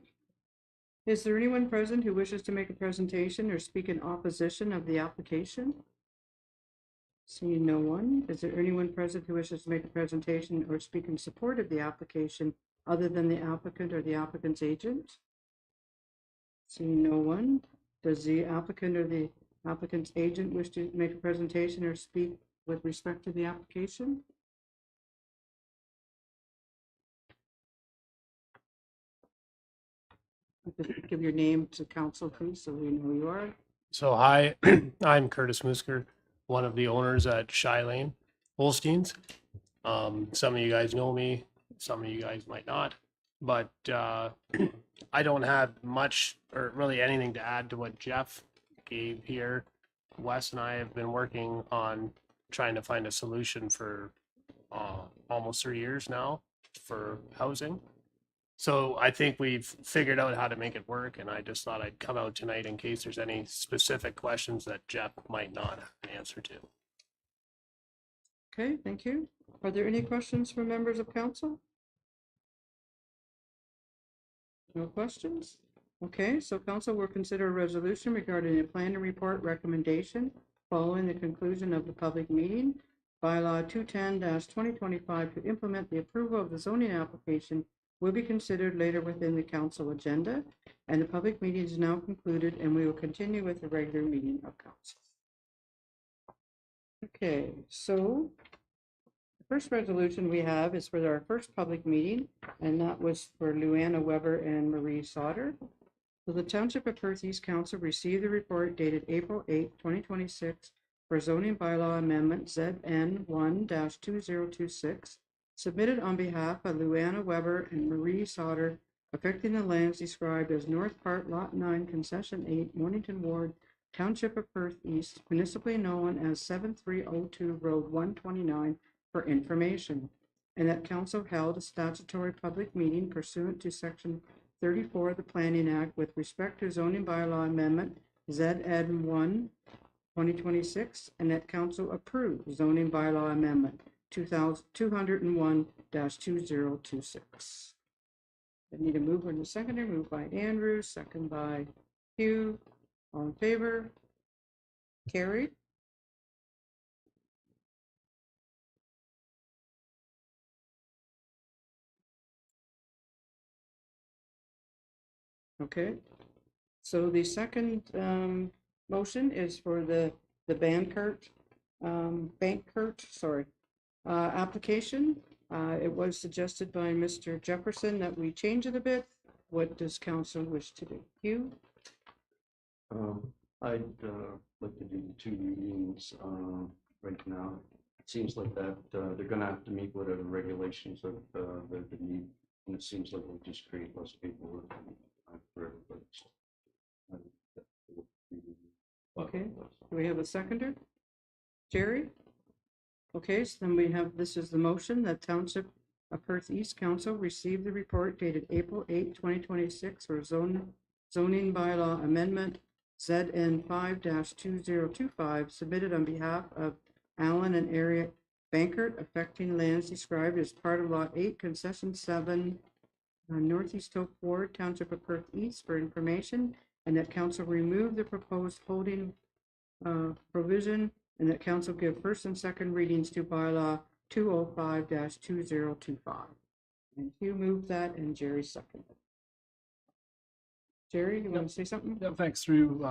A: Is there anyone present who wishes to make a presentation or speak in opposition of the application? Seeing no one, is there anyone present who wishes to make a presentation or speak in support of the application other than the applicant or the applicant's agent? Seeing no one, does the applicant or the applicant's agent wish to make a presentation or speak with respect to the application? Just give your name to council, please, so we know who you are.
I: So hi, I'm Curtis Musker, one of the owners at Shy Lane Holsteins. Some of you guys know me, some of you guys might not, but I don't have much or really anything to add to what Jeff gave here. Wes and I have been working on trying to find a solution for almost 3 years now for housing. So I think we've figured out how to make it work, and I just thought I'd come out tonight in case there's any specific questions that Jeff might not have an answer to.
A: Okay, thank you. Are there any questions from members of council? No questions? Okay, so council will consider a resolution regarding a plan and report recommendation following the conclusion of the public meeting. Bylaw 210-2025 to implement the approval of the zoning application will be considered later within the council agenda, and the public meeting is now concluded, and we will continue with the regular meeting of council. Okay, so the first resolution we have is for our first public meeting, and that was for Luana Weber and Marie Sauter. So the Township of Perth East Council received the report dated April 8, 2026 for zoning bylaw amendment ZN 1-2026, submitted on behalf of Luana Weber and Marie Sauter, affecting the lands described as North Part Lot 9, Concession 8, Mornington Ward, Township of Perth East, municipally known as 7302 Road 129, for information, and that council held a statutory public meeting pursuant to Section 34 of the Planning Act with respect to zoning bylaw amendment ZN 1-2026, and that council approved zoning bylaw amendment 201-2026. I need a mover and a seconder. Moved by Andrew, second by Hugh. All in favor? Carried. Okay. So the second motion is for the Bankert, application. It was suggested by Mr. Jefferson that we change it a bit. What does council wish to do? Hugh?
H: I'd like to do 2 readings right now. It seems like that they're gonna have to meet whatever regulations that they need, and it seems like we'll just create less paperwork for everybody.
A: Okay. Do we have a seconder? Jerry? Okay, so then we have, this is the motion that Township of Perth East Council received the report dated April 8, 2026 for zoning bylaw amendment ZN 5-2025 submitted on behalf of Alan and Eric Bankert, affecting lands described as part of Lot 8, Concession 7, Northeast Hope Ward, Township of Perth East, for information, and that council remove the proposed holding provision, and that council give first and second readings to bylaw 205-2025. And Hugh moved that and Jerry seconded. Jerry, you want to say something?
J: Yeah, thanks through,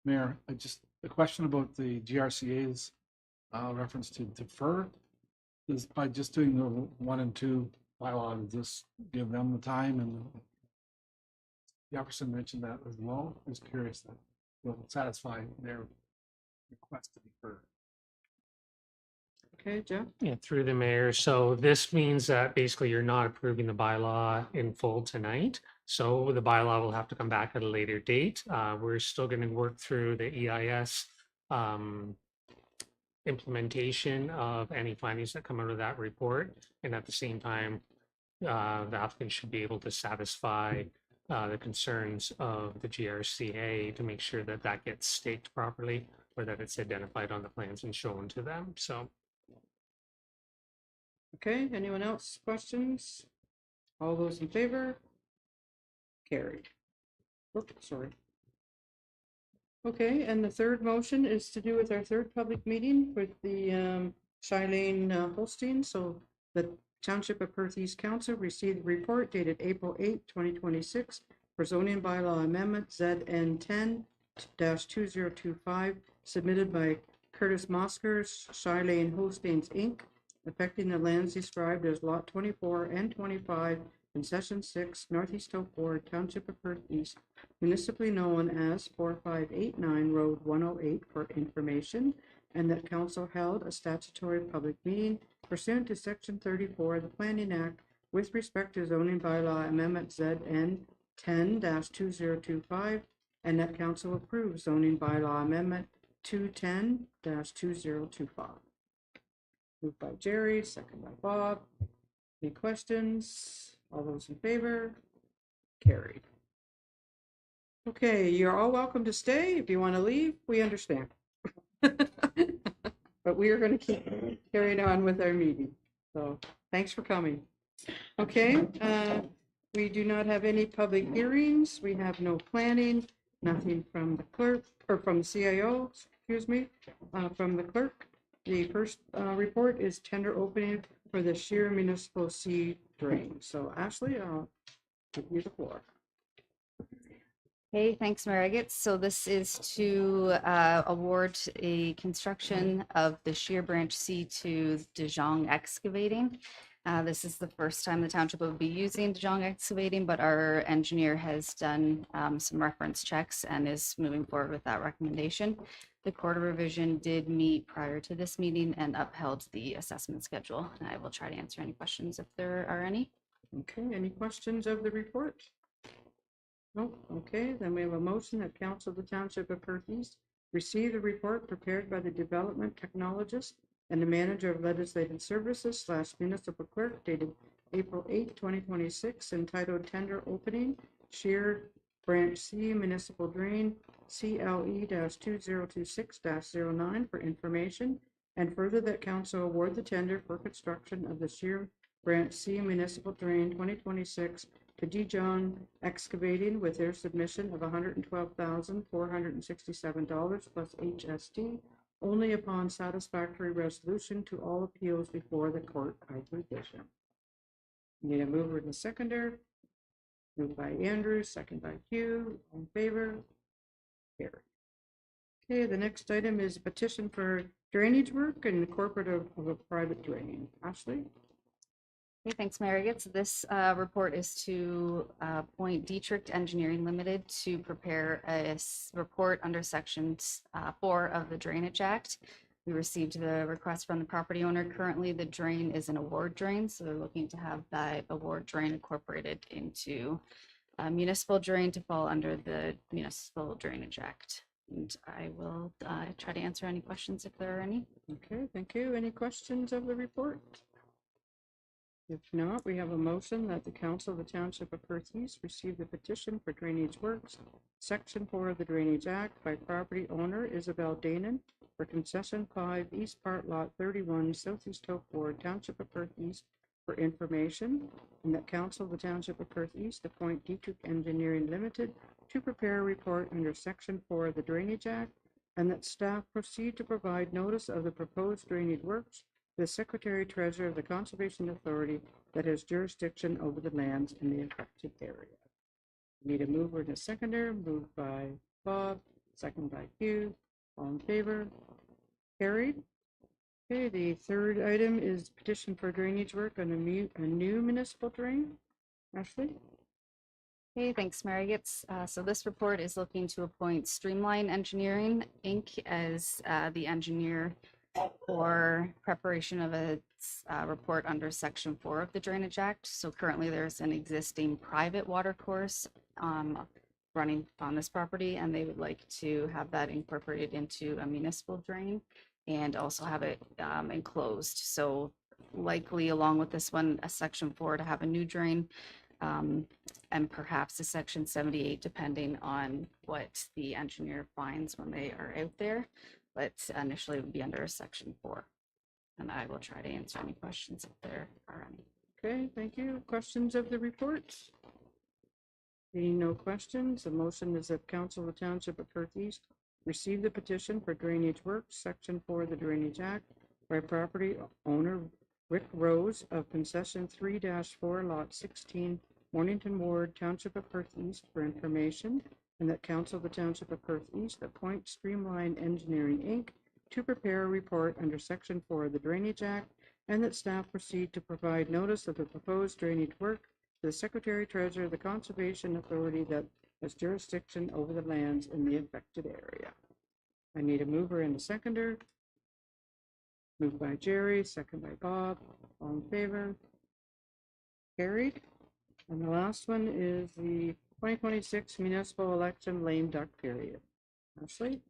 J: Mayor. Just a question about the GRCA's reference to defer. Is by just doing the 1 and 2 bylaw, does this give them the time? And Jefferson mentioned that as well. I was curious that will satisfy their request to defer.
A: Okay, Jeff?
E: Yeah, through the mayor. So this means that basically you're not approving the bylaw in full tonight. So the bylaw will have to come back at a later date. We're still going to work through the EIS implementation of any findings that come out of that report. And at the same time, the applicant should be able to satisfy the concerns of the GRCA to make sure that that gets staked properly, or that it's identified on the plans and shown to them. So.
A: Okay, anyone else? Questions? All those in favor? Carried. Oops, sorry. Okay, and the third motion is to do with our third public meeting with the Shy Lane Holstein. So the Township of Perth East Council received a report dated April 8, 2026 for zoning bylaw amendment ZN 10-2025 submitted by Curtis Moskers, Shy Lane Holsteins Inc., affecting the lands described as Lot 24 and 25, Concession 6, Northeast Hope Ward, Township of Perth East, municipally known as 4589 Road 108 for information, and that council held a statutory public meeting pursuant to Section 34 of the Planning Act with respect to zoning bylaw amendment ZN 10-2025, and that council approves zoning bylaw amendment 210-2025. Moved by Jerry, second by Bob. Any questions? All those in favor? Carried. Okay, you're all welcome to stay. If you want to leave, we understand. But we are going to keep carrying on with our meeting. So thanks for coming. Okay, we do not have any public hearings. We have no planning, nothing from the clerk, or from the CIO, excuse me, from the clerk. The first report is tender opening for the Sheer Municipal C drain. So Ashley, I'll give you the floor.
K: Hey, thanks, Mayor Eggetts. So this is to award a construction of the Sheer Branch C to De Jong Excavating. This is the first time the township will be using De Jong Excavating, but our engineer has done some reference checks and is moving forward with that recommendation. The Court of Revision did meet prior to this meeting and upheld the assessment schedule. And I will try to answer any questions if there are any.
A: Okay, any questions of the report? No, okay, then we have a motion that council of the Township of Perth East receive the report prepared by the development technologist and the manager of legislative services / municipal clerk dated April 8, 2026, entitled Tender Opening, Sheer Branch C Municipal Drain, CLE-2026-09 for information, and further that council award the tender for construction of the Sheer Branch C Municipal Drain 2026 to De Jong Excavating with their submission of $112,467 plus HST, only upon satisfactory resolution to all appeals before the Court of Revision. Need a mover and a seconder. Moved by Andrew, second by Hugh. All in favor? Carried. Okay, the next item is a petition for drainage work and corporate of a private drain. Ashley?
K: Okay, thanks, Mayor Eggetts. This report is to appoint Dietrich Engineering Limited to prepare a report under Section 4 of the Drainage Act. We received the request from the property owner. Currently, the drain is an award drain, so they're looking to have that award drain incorporated into a municipal drain to fall under the Municipal Drainage Act. And I will try to answer any questions if there are any.
A: Okay, thank you. Any questions of the report? If not, we have a motion that the Council of the Township of Perth East receive the petition for drainage works, Section 4 of the Drainage Act, by property owner Isabel Danon for Concession 5, East Part Lot 31, Southeast Hope Ward, Township of Perth East, for information, and that Council of the Township of Perth East appoint Dietrich Engineering Limited to prepare a report under Section 4 of the Drainage Act, and that staff proceed to provide notice of the proposed drainage works the Secretary Treasurer of the Conservation Authority that has jurisdiction over the lands in the affected area. Need a mover and a seconder. Moved by Bob, second by Hugh. All in favor? Carried. Okay, the third item is petition for drainage work on a new municipal drain. Ashley?
K: Hey, thanks, Mayor Eggetts. So this report is looking to appoint Streamline Engineering, Inc. as the engineer for preparation of a report under Section 4 of the Drainage Act. So currently there's an existing private water course running on this property, and they would like to have that incorporated into a municipal drain and also have it enclosed. So likely along with this one, a Section 4 to have a new drain, and perhaps a Section 78, depending on what the engineer finds when they are out there. But initially it would be under a Section 4. And I will try to answer any questions if there are any.
A: Okay, thank you. Questions of the report? Being no questions, the motion is that Council of the Township of Perth East receive the petition for drainage works, Section 4 of the Drainage Act, by property owner Rick Rose of Concession 3-4, Lot 16, Mornington Ward, Township of Perth East, for information, and that Council of the Township of Perth East appoint Streamline Engineering, Inc. to prepare a report under Section 4 of the Drainage Act, and that staff proceed to provide notice of the proposed drainage work to the Secretary Treasurer of the Conservation Authority that has jurisdiction over the lands in the affected area. I need a mover and a seconder. Moved by Jerry, second by Bob. All in favor? Carried. And the last one is the 2026 municipal election lame duck period. Ashley?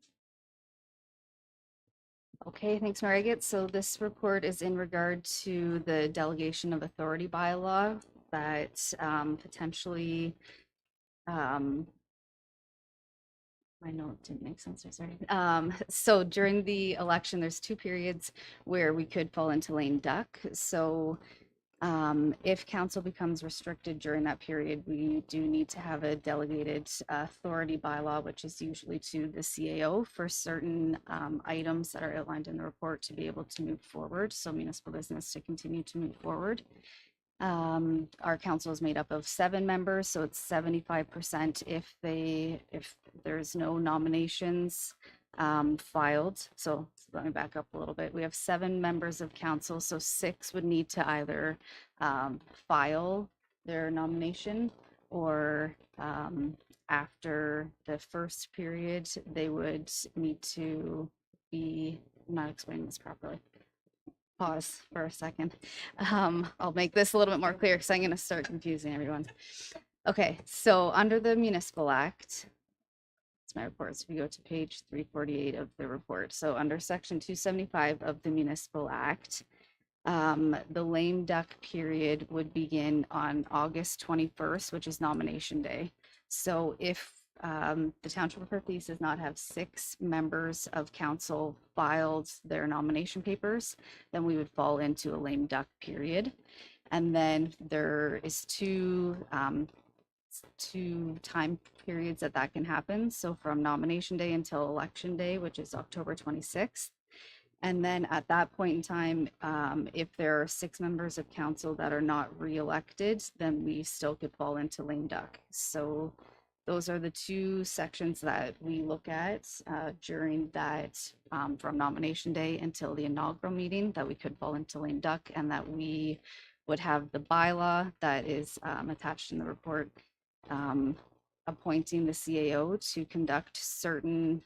K: Okay, thanks, Margaret. So this report is in regard to the delegation of authority bylaw that potentially, my note didn't make sense, I'm sorry. So during the election, there's 2 periods where we could fall into lame duck. So if council becomes restricted during that period, we do need to have a delegated authority bylaw, which is usually to the CAO for certain items that are outlined in the report to be able to move forward. So municipal business to continue to move forward. Our council is made up of 7 members, so it's 75% if there's no nominations filed. So let me back up a little bit. We have 7 members of council, so 6 would need to either file their nomination or after the first period, they would need to be, I'm not explaining this properly. Pause for a second. I'll make this a little bit more clear because I'm going to start confusing everyone. Okay, so under the Municipal Act, it's my report. So we go to page 348 of the report. So under section 275 of the Municipal Act, the lame duck period would begin on August 21st, which is nomination day. So if the Township of Perth East does not have 6 members of council filed their nomination papers, then we would fall into a lame duck period. And then there is two time periods that can happen. So from nomination day until election day, which is October 26th. And then at that point in time, if there are 6 members of council that are not re-elected, then we still could fall into lame duck. So those are the 2 sections that we look at during that from nomination day until the inaugural meeting that we could fall into lame duck, and that we would have the bylaw that is attached in the report appointing the CAO to conduct certain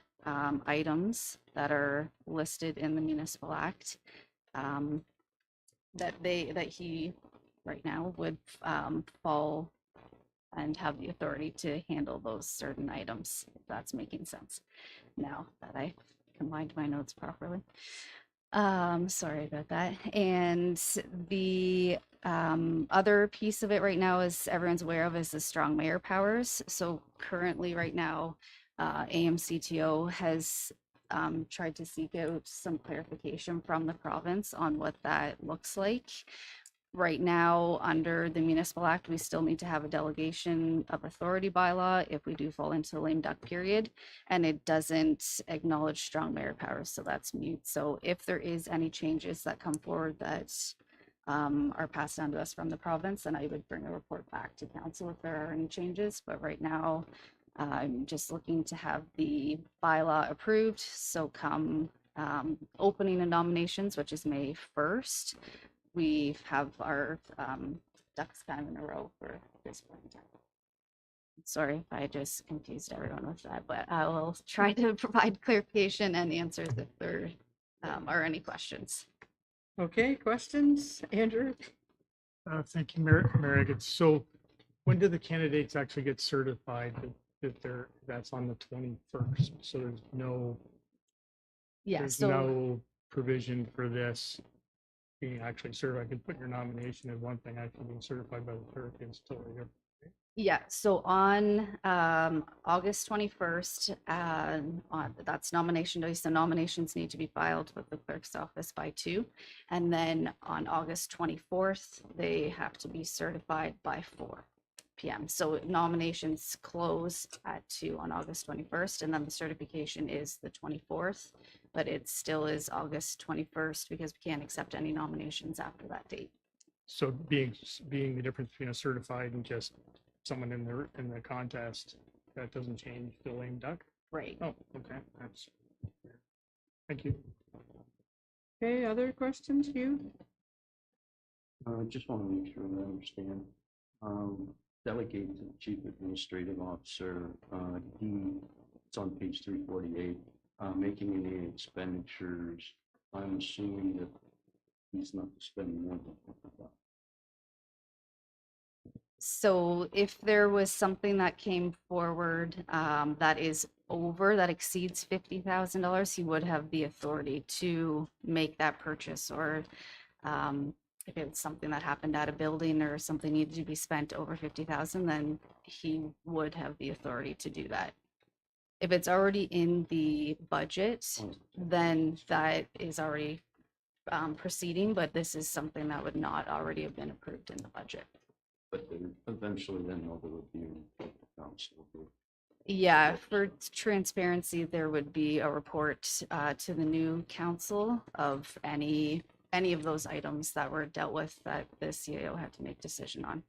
K: items that are listed in the Municipal Act that he right now would fall and have the authority to handle those certain items, if that's making sense now that I combined my notes properly. Sorry about that. And the other piece of it right now, is everyone's aware of, is the strong mayor powers. So currently right now, AMCTO has tried to seek out some clarification from the province on what that looks like. Right now, under the Municipal Act, we still need to have a delegation of authority bylaw if we do fall into the lame duck period, and it doesn't acknowledge strong mayor powers, so that's mute. So if there is any changes that come forward that are passed on to us from the province, then I would bring a report back to council if there are any changes. But right now, I'm just looking to have the bylaw approved. So come opening of nominations, which is May 1st, we have our ducks kind of in a row for this point in time. Sorry if I just confused everyone with that, but I will try to provide clarification and answers if there are any questions.
A: Okay, questions? Andrew?
L: Thank you, Mary. So when do the candidates actually get certified that that's on the 21st? So there's no,
K: Yeah,
L: there's
K: so
L: no provision for this being actually certified. I can put your nomination as one thing, actually being certified by the clerk is totally different.
K: yeah, so on August 21st, that's nomination day. So nominations need to be filed with the clerk's office by 2. And then on August 24th, they have to be certified by 4 p.m. So nominations close at 2 on August 21st, and then the certification is the 24th, but it still is August 21st because we can't accept any nominations after that date.
L: So being the difference between a certified and just someone in the contest, that doesn't change the lame duck?
K: Right.
L: Oh, okay, that's, thank you.
A: Okay, other questions, Hugh?
H: I just want to make sure I understand. delegate to the chief administrative officer, it's on page 348, making any expenditures. I'm assuming that he's not spending more than $50,000.
K: So if there was something that came forward that is over, that exceeds $50,000, he would have the authority to make that purchase. Or if it's something that happened at a building or something needed to be spent over 50,000, then he would have the authority to do that. If it's already in the budget, then that is already proceeding, but this is something that would not already have been approved in the budget.
H: But then eventually then they'll review what the council will do.
K: Yeah, for transparency, there would be a report to the new council of any of those items that were dealt with that the CAO had to make decision on.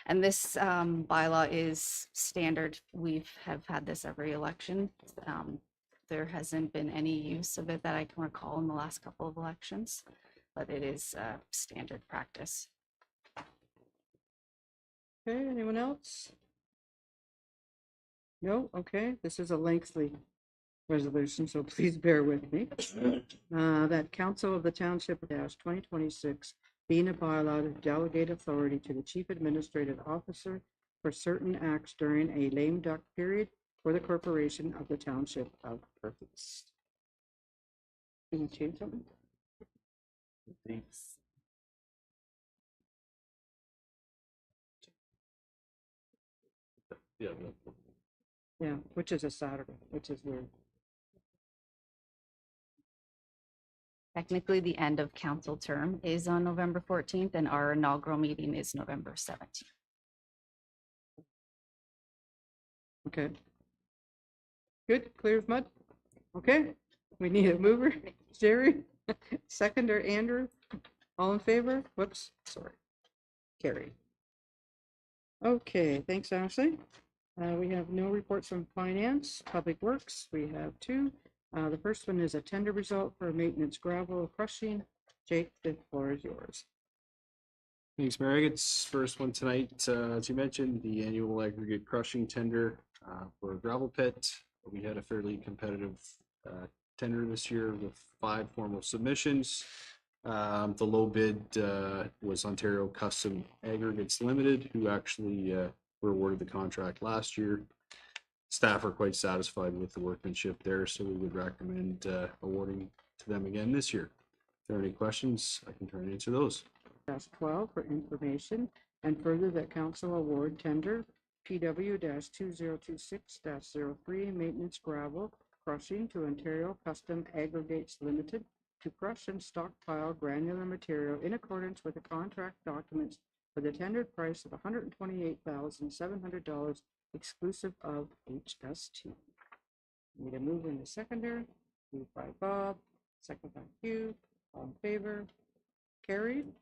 K: And this bylaw is standard. Have had this every election. There hasn't been any use of it that I can recall in the last couple of elections, but it is standard practice.
A: Okay, anyone else? No, okay, this is a lengthy resolution, so please bear with me. That Council of the Township dash 2026 being a bylaw to delegate authority to the Chief Administrative Officer for certain acts during a lame duck period for the corporation of the Township of Perth. Can you change something?
H: Thanks.
B: Yeah,
A: Yeah, which is a Saturday, which is weird.
K: Technically, the end of council term is on November 14th and our inaugural meeting is November 17th.
A: Okay. Good, clear as mud? Okay, we need a mover. Jerry, seconder Andrew, all in favor? Whoops, sorry. Carried. Okay, thanks, Ashley. We have no reports from finance, public works. We have two. The first one is a tender result for maintenance gravel crushing. Jake, the floor is yours.
C: Thanks, Mary. It's first one tonight. As you mentioned, the annual aggregate crushing tender for a gravel pit. We had a fairly competitive tender this year with 5 formal submissions. The low bid was Ontario Custom Aggregates Limited, who actually were awarded the contract last year. Staff are quite satisfied with the workmanship there, so we would recommend awarding to them again this year. If there are any questions, I can try and answer those.
A: Dash 12 for information and further that council award tender PW-2026-03 maintenance gravel crushing to Ontario Custom Aggregates Limited to crush and stockpile granular material in accordance with the contract documents for the tendered price of $128,700 exclusive of HST. Need a mover in the seconder. Moved by Bob, second by Hugh. All in favor? Carried.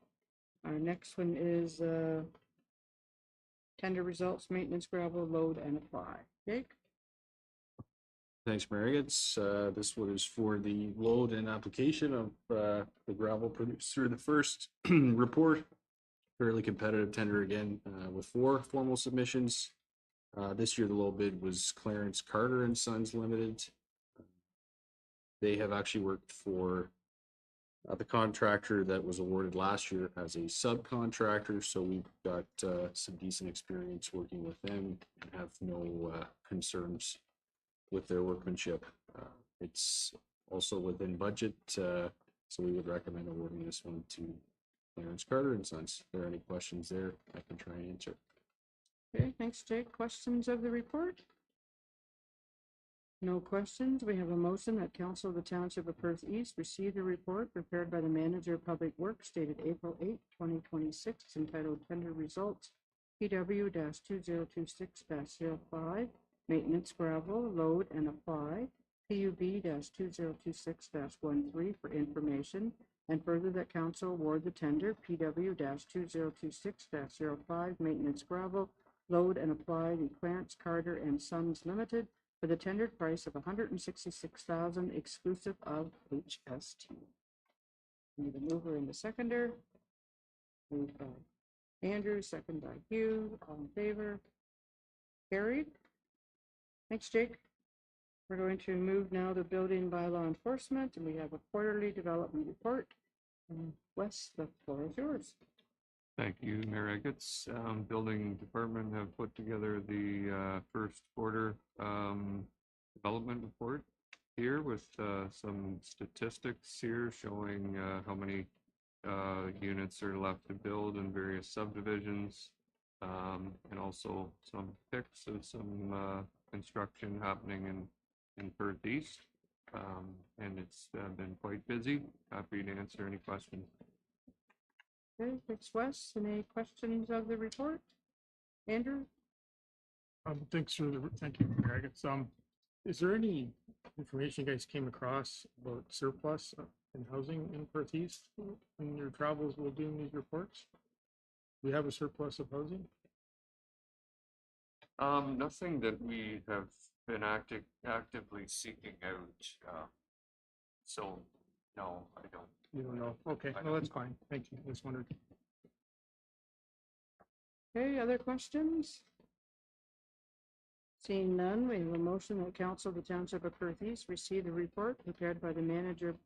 A: Our next one is tender results, maintenance gravel, load and apply. Jake?
C: Thanks, Mary. This one is for the load and application of the gravel produced through the first report. Fairly competitive tender again with 4 formal submissions. This year the low bid was Clarence Carter and Sons Limited. They have actually worked for the contractor that was awarded last year as a subcontractor, so we've got some decent experience working with them and have no concerns with their workmanship. It's also within budget, so we would recommend awarding this one to Clarence Carter and Sons. If there are any questions there, I can try and answer.
A: Okay, thanks, Jake. Questions of the report? No questions. We have a motion that Council of the Township of Perth East receive the report prepared by the Manager of Public Works dated April 8, 2026, entitled Tender Results PW-2026-05 Maintenance Gravel, Load and Apply, PUB-2026-13 for information, and further that Council award the tender PW-2026-05 Maintenance Gravel, Load and Apply to Clarence Carter and Sons Limited for the tendered price of $166,000 exclusive of HST. Need a mover in the seconder. Moved by Andrew, second by Hugh, all in favor. Carried. Thanks, Jake. We're going to move now to building bylaw enforcement, and we have a quarterly development report. Wes, the floor is yours.
M: Thank you, Mayor Eggets. Building Department have put together the first quarter development report here with some statistics here showing how many units are left to build in various subdivisions, and also some pics of some construction happening in Perth East. And it's been quite busy. Happy to answer any questions.
A: Okay, thanks, Wes. Any questions of the report? Andrew?
L: Thanks for the, thank you, Greg. It's, is there any information you guys came across about surplus in housing in Perth East in your travels while doing these reports? Do we have a surplus of housing?
M: Nothing that we have been actively seeking out. So no, I don't.
L: You don't know? Okay,
M: I
L: no,
M: don't.
L: that's fine. Thank you. Just wondered.
A: Okay, other questions? Seeing none, we have a motion that council of the Township of Perth East receive the report prepared by the manager of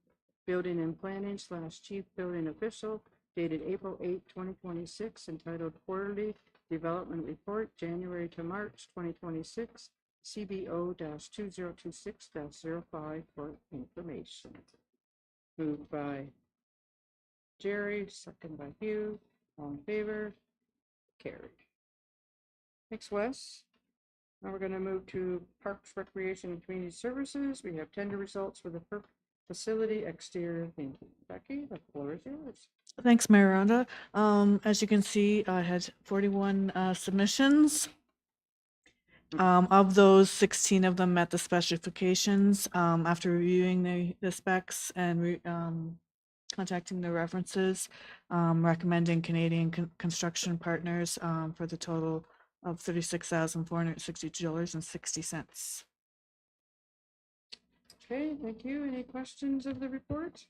A: building and planning / chief building official dated April 8, 2026, entitled Quarterly Development Report, January to March 2026, CBO-2026-05 for information. Moved by Jerry, second by Hugh, all in favor, carried. Thanks, Wes. Now we're gonna move to Parks, Recreation, and Community Services. We have tender results for the PERC facility exterior painting. Becky, the floor is yours.
N: Thanks, Mayor Rhonda. As you can see, I had 41 submissions. Of those, 16 of them met the specifications. After reviewing the specs and contacting the references, recommending Canadian Construction Partners for the total of $36,462.60.
A: Okay, thank you. Any questions of the report?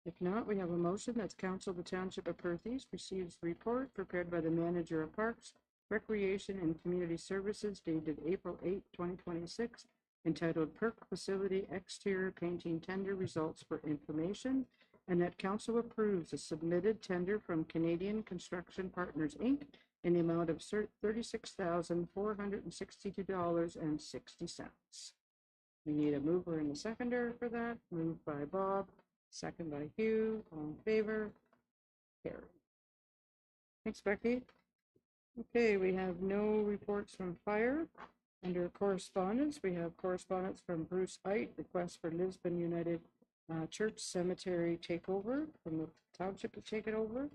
A: If not, we have a motion that the Council of the Township of Perth East receives the report prepared by the Manager of Parks, Recreation, and Community Services dated April 8, 2026, entitled PERC Facility Exterior Painting Tender Results for Information, and that Council approves a submitted tender from Canadian Construction Partners, Inc. in the amount of $36,462.60. We need a mover and a seconder for that. Moved by Bob, second by Hugh, all in favor, carried. Thanks, Becky. Okay, we have no reports from fire. Under correspondence, we have correspondence from Bruce Ite, request for Lisbon United Church Cemetery takeover, from the township to take it over.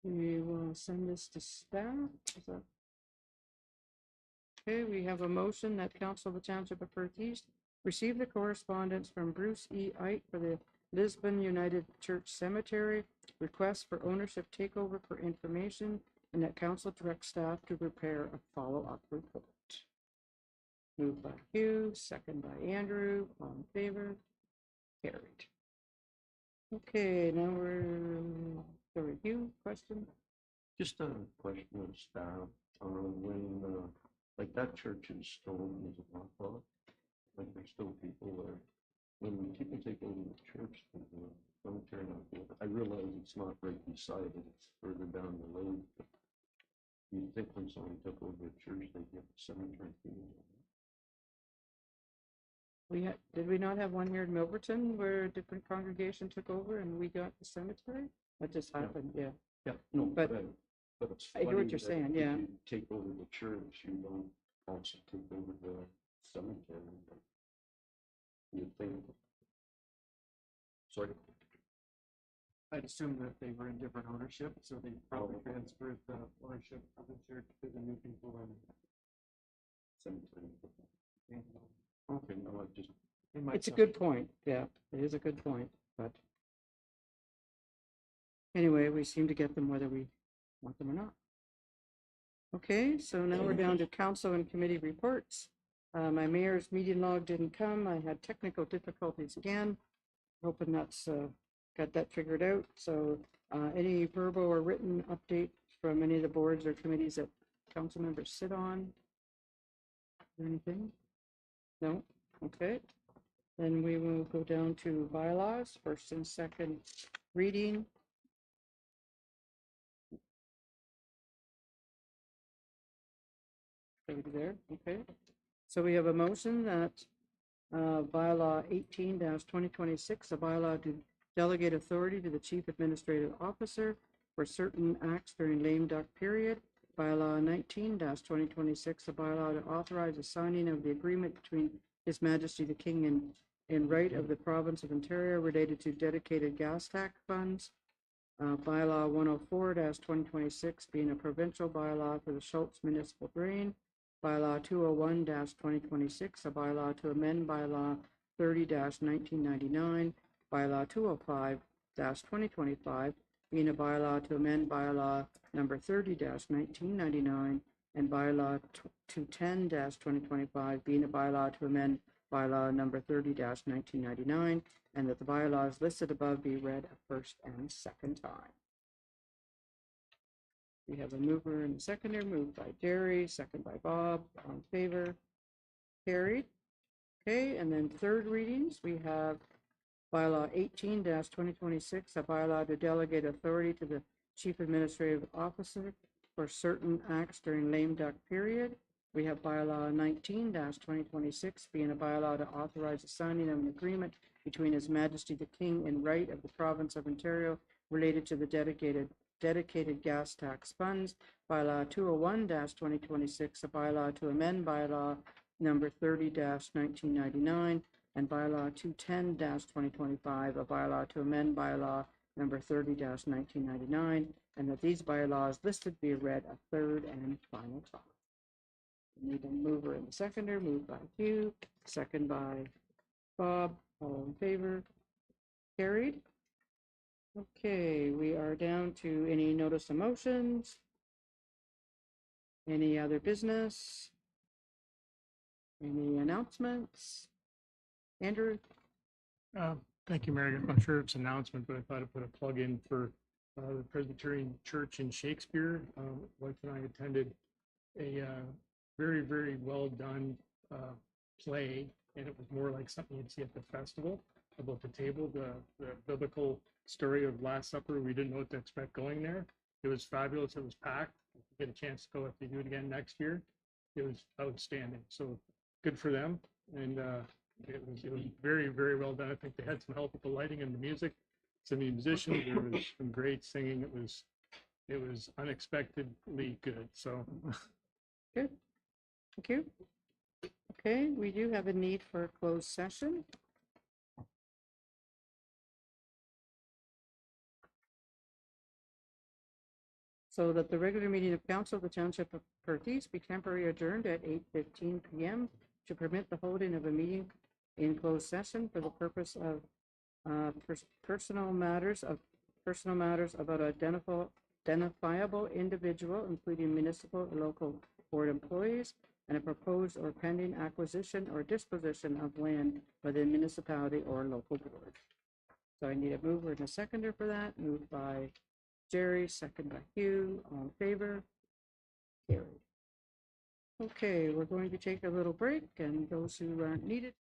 A: We will send this to staff. Okay, we have a motion that Council of the Township of Perth East receive the correspondence from Bruce E. Ite for the Lisbon United Church Cemetery, request for ownership takeover for information, and that council direct staff to prepare a follow-up report. Moved by Hugh, second by Andrew, all in favor, carried. Okay, now sorry, Hugh, question?
H: Just a question of staff, when, like that church in Stone is a nonprofit, like there's still people there. When people take over the church, the cemetery, I realize it's not right beside it, it's further down the road. But you'd think when someone took over the church, they'd get the cemetery.
A: Did we not have one here in Milverton where a different congregation took over and we got the cemetery? That just happened, yeah.
H: Yeah, no,
A: But
H: but it's
A: I hear what
H: funny
A: you're
H: that
A: saying,
H: if
A: yeah.
H: you take over the church, you don't also take over the cemetery. But you'd think. Sorry.
C: I'd assume that they were in different ownership, so they probably transferred the ownership of the church to the new people and
H: Cemetery. Okay, no, I just.
C: they might
A: It's a
C: sell-
A: good point, yeah, it is a good point, but anyway, we seem to get them whether we want them or not. Okay, so now we're down to council and committee reports. My mayor's meeting log didn't come. I had technical difficulties again. Hoping that's got that figured out. So any verbal or written update from any of the boards or committees that council members sit on? Or anything? No? Okay. Then we will go down to bylaws, first and second reading. Over there, okay. So we have a motion that bylaw 18-2026, a bylaw to delegate authority to the chief administrative officer for certain acts during lame duck period. Bylaw 19-2026, a bylaw to authorize the signing of the agreement between His Majesty the King and in right of the province of Ontario related to dedicated gas tax funds. Bylaw 104-2026 being a provincial bylaw for the Schultz Municipal Drain. Bylaw 201-2026, a bylaw to amend bylaw 30-1999. Bylaw 205-2025 being a bylaw to amend bylaw number 30-1999. And bylaw 210-2025 being a bylaw to amend bylaw number 30-1999, and that the bylaws listed above be read a first and second time. We have a mover and a seconder, moved by Jerry, second by Bob, all in favor, carried. Okay, and then third readings, we have bylaw 18-2026, a bylaw to delegate authority to the chief administrative officer for certain acts during lame duck period. We have bylaw 19-2026 being a bylaw to authorize the signing of an agreement between His Majesty the King in right of the province of Ontario related to the dedicated gas tax funds. Bylaw 201-2026, a bylaw to amend bylaw number 30-1999, and bylaw 210-2025, a bylaw to amend bylaw number 30-1999, and that these bylaws listed be read a third and final time. We need a mover and a seconder, moved by Hugh, second by Bob, all in favor, carried. Okay, we are down to any notice of motions. Any other business? Any announcements? Andrew?
L: Thank you, Mary. I'm not sure it's an announcement, but I thought I'd put a plug in for the Presbyterian Church in Shakespeare. Wife and I attended a very, very well done play, and it was more like something you'd see at the festival about the table, the biblical story of Last Supper. We didn't know what to expect going there. It was fabulous. It was packed. If you get a chance to go, if they do it again next year, it was outstanding. So good for them. And it was very, very well done. I think they had some help with the lighting and the music. Some musicians, there was some great singing. It was unexpectedly good. So
A: Good. Thank you. Okay, we do have a need for a closed session. So that the regular meeting of council of the Township of Perth East be temporarily adjourned at 8:15 p.m. to permit the holding of a meeting in closed session for the purpose of personal matters about identifiable individual, including municipal or local board employees, and a proposed or pending acquisition or disposition of land by the municipality or local board. So I need a mover and a seconder for that. Moved by Jerry, second by Hugh, all in favor? Carried. Okay, we're going to take a little break, and those who aren't needed.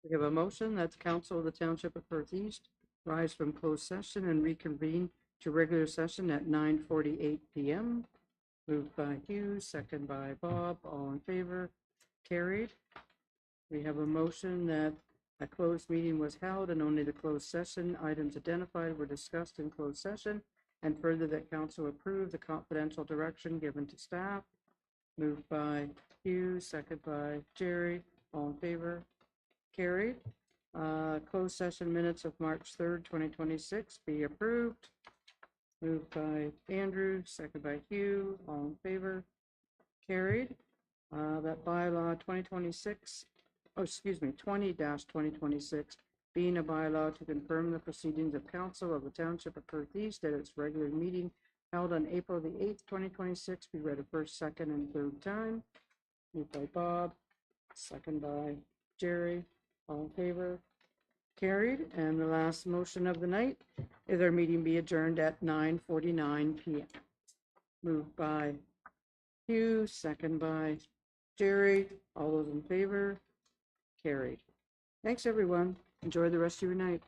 A: We have a motion that the council of the township of Perth East rise from closed session and reconvene to regular session at 9:48 PM. Moved by Hugh, second by Bob, all in favor, carried. We have a motion that a closed meeting was held and only the closed session items identified were discussed in closed session, and further that council approve the confidential direction given to staff. Moved by Hugh, second by Jerry, all in favor, carried. Closed session minutes of March 3rd, 2026 be approved. Moved by Andrew, second by Hugh, all in favor, carried. That bylaw 2026, 20-2026, being a bylaw to confirm the proceedings of council of the township of Perth East at its regular meeting held on April the 8th, 2026, be read a first, second, and third time. Moved by Bob, second by Jerry, all in favor, carried. And the last motion of the night is our meeting be adjourned at 9:49 PM. Moved by Hugh, second by Jerry, all those in favor, carried. Thanks, everyone. Enjoy the rest of your night.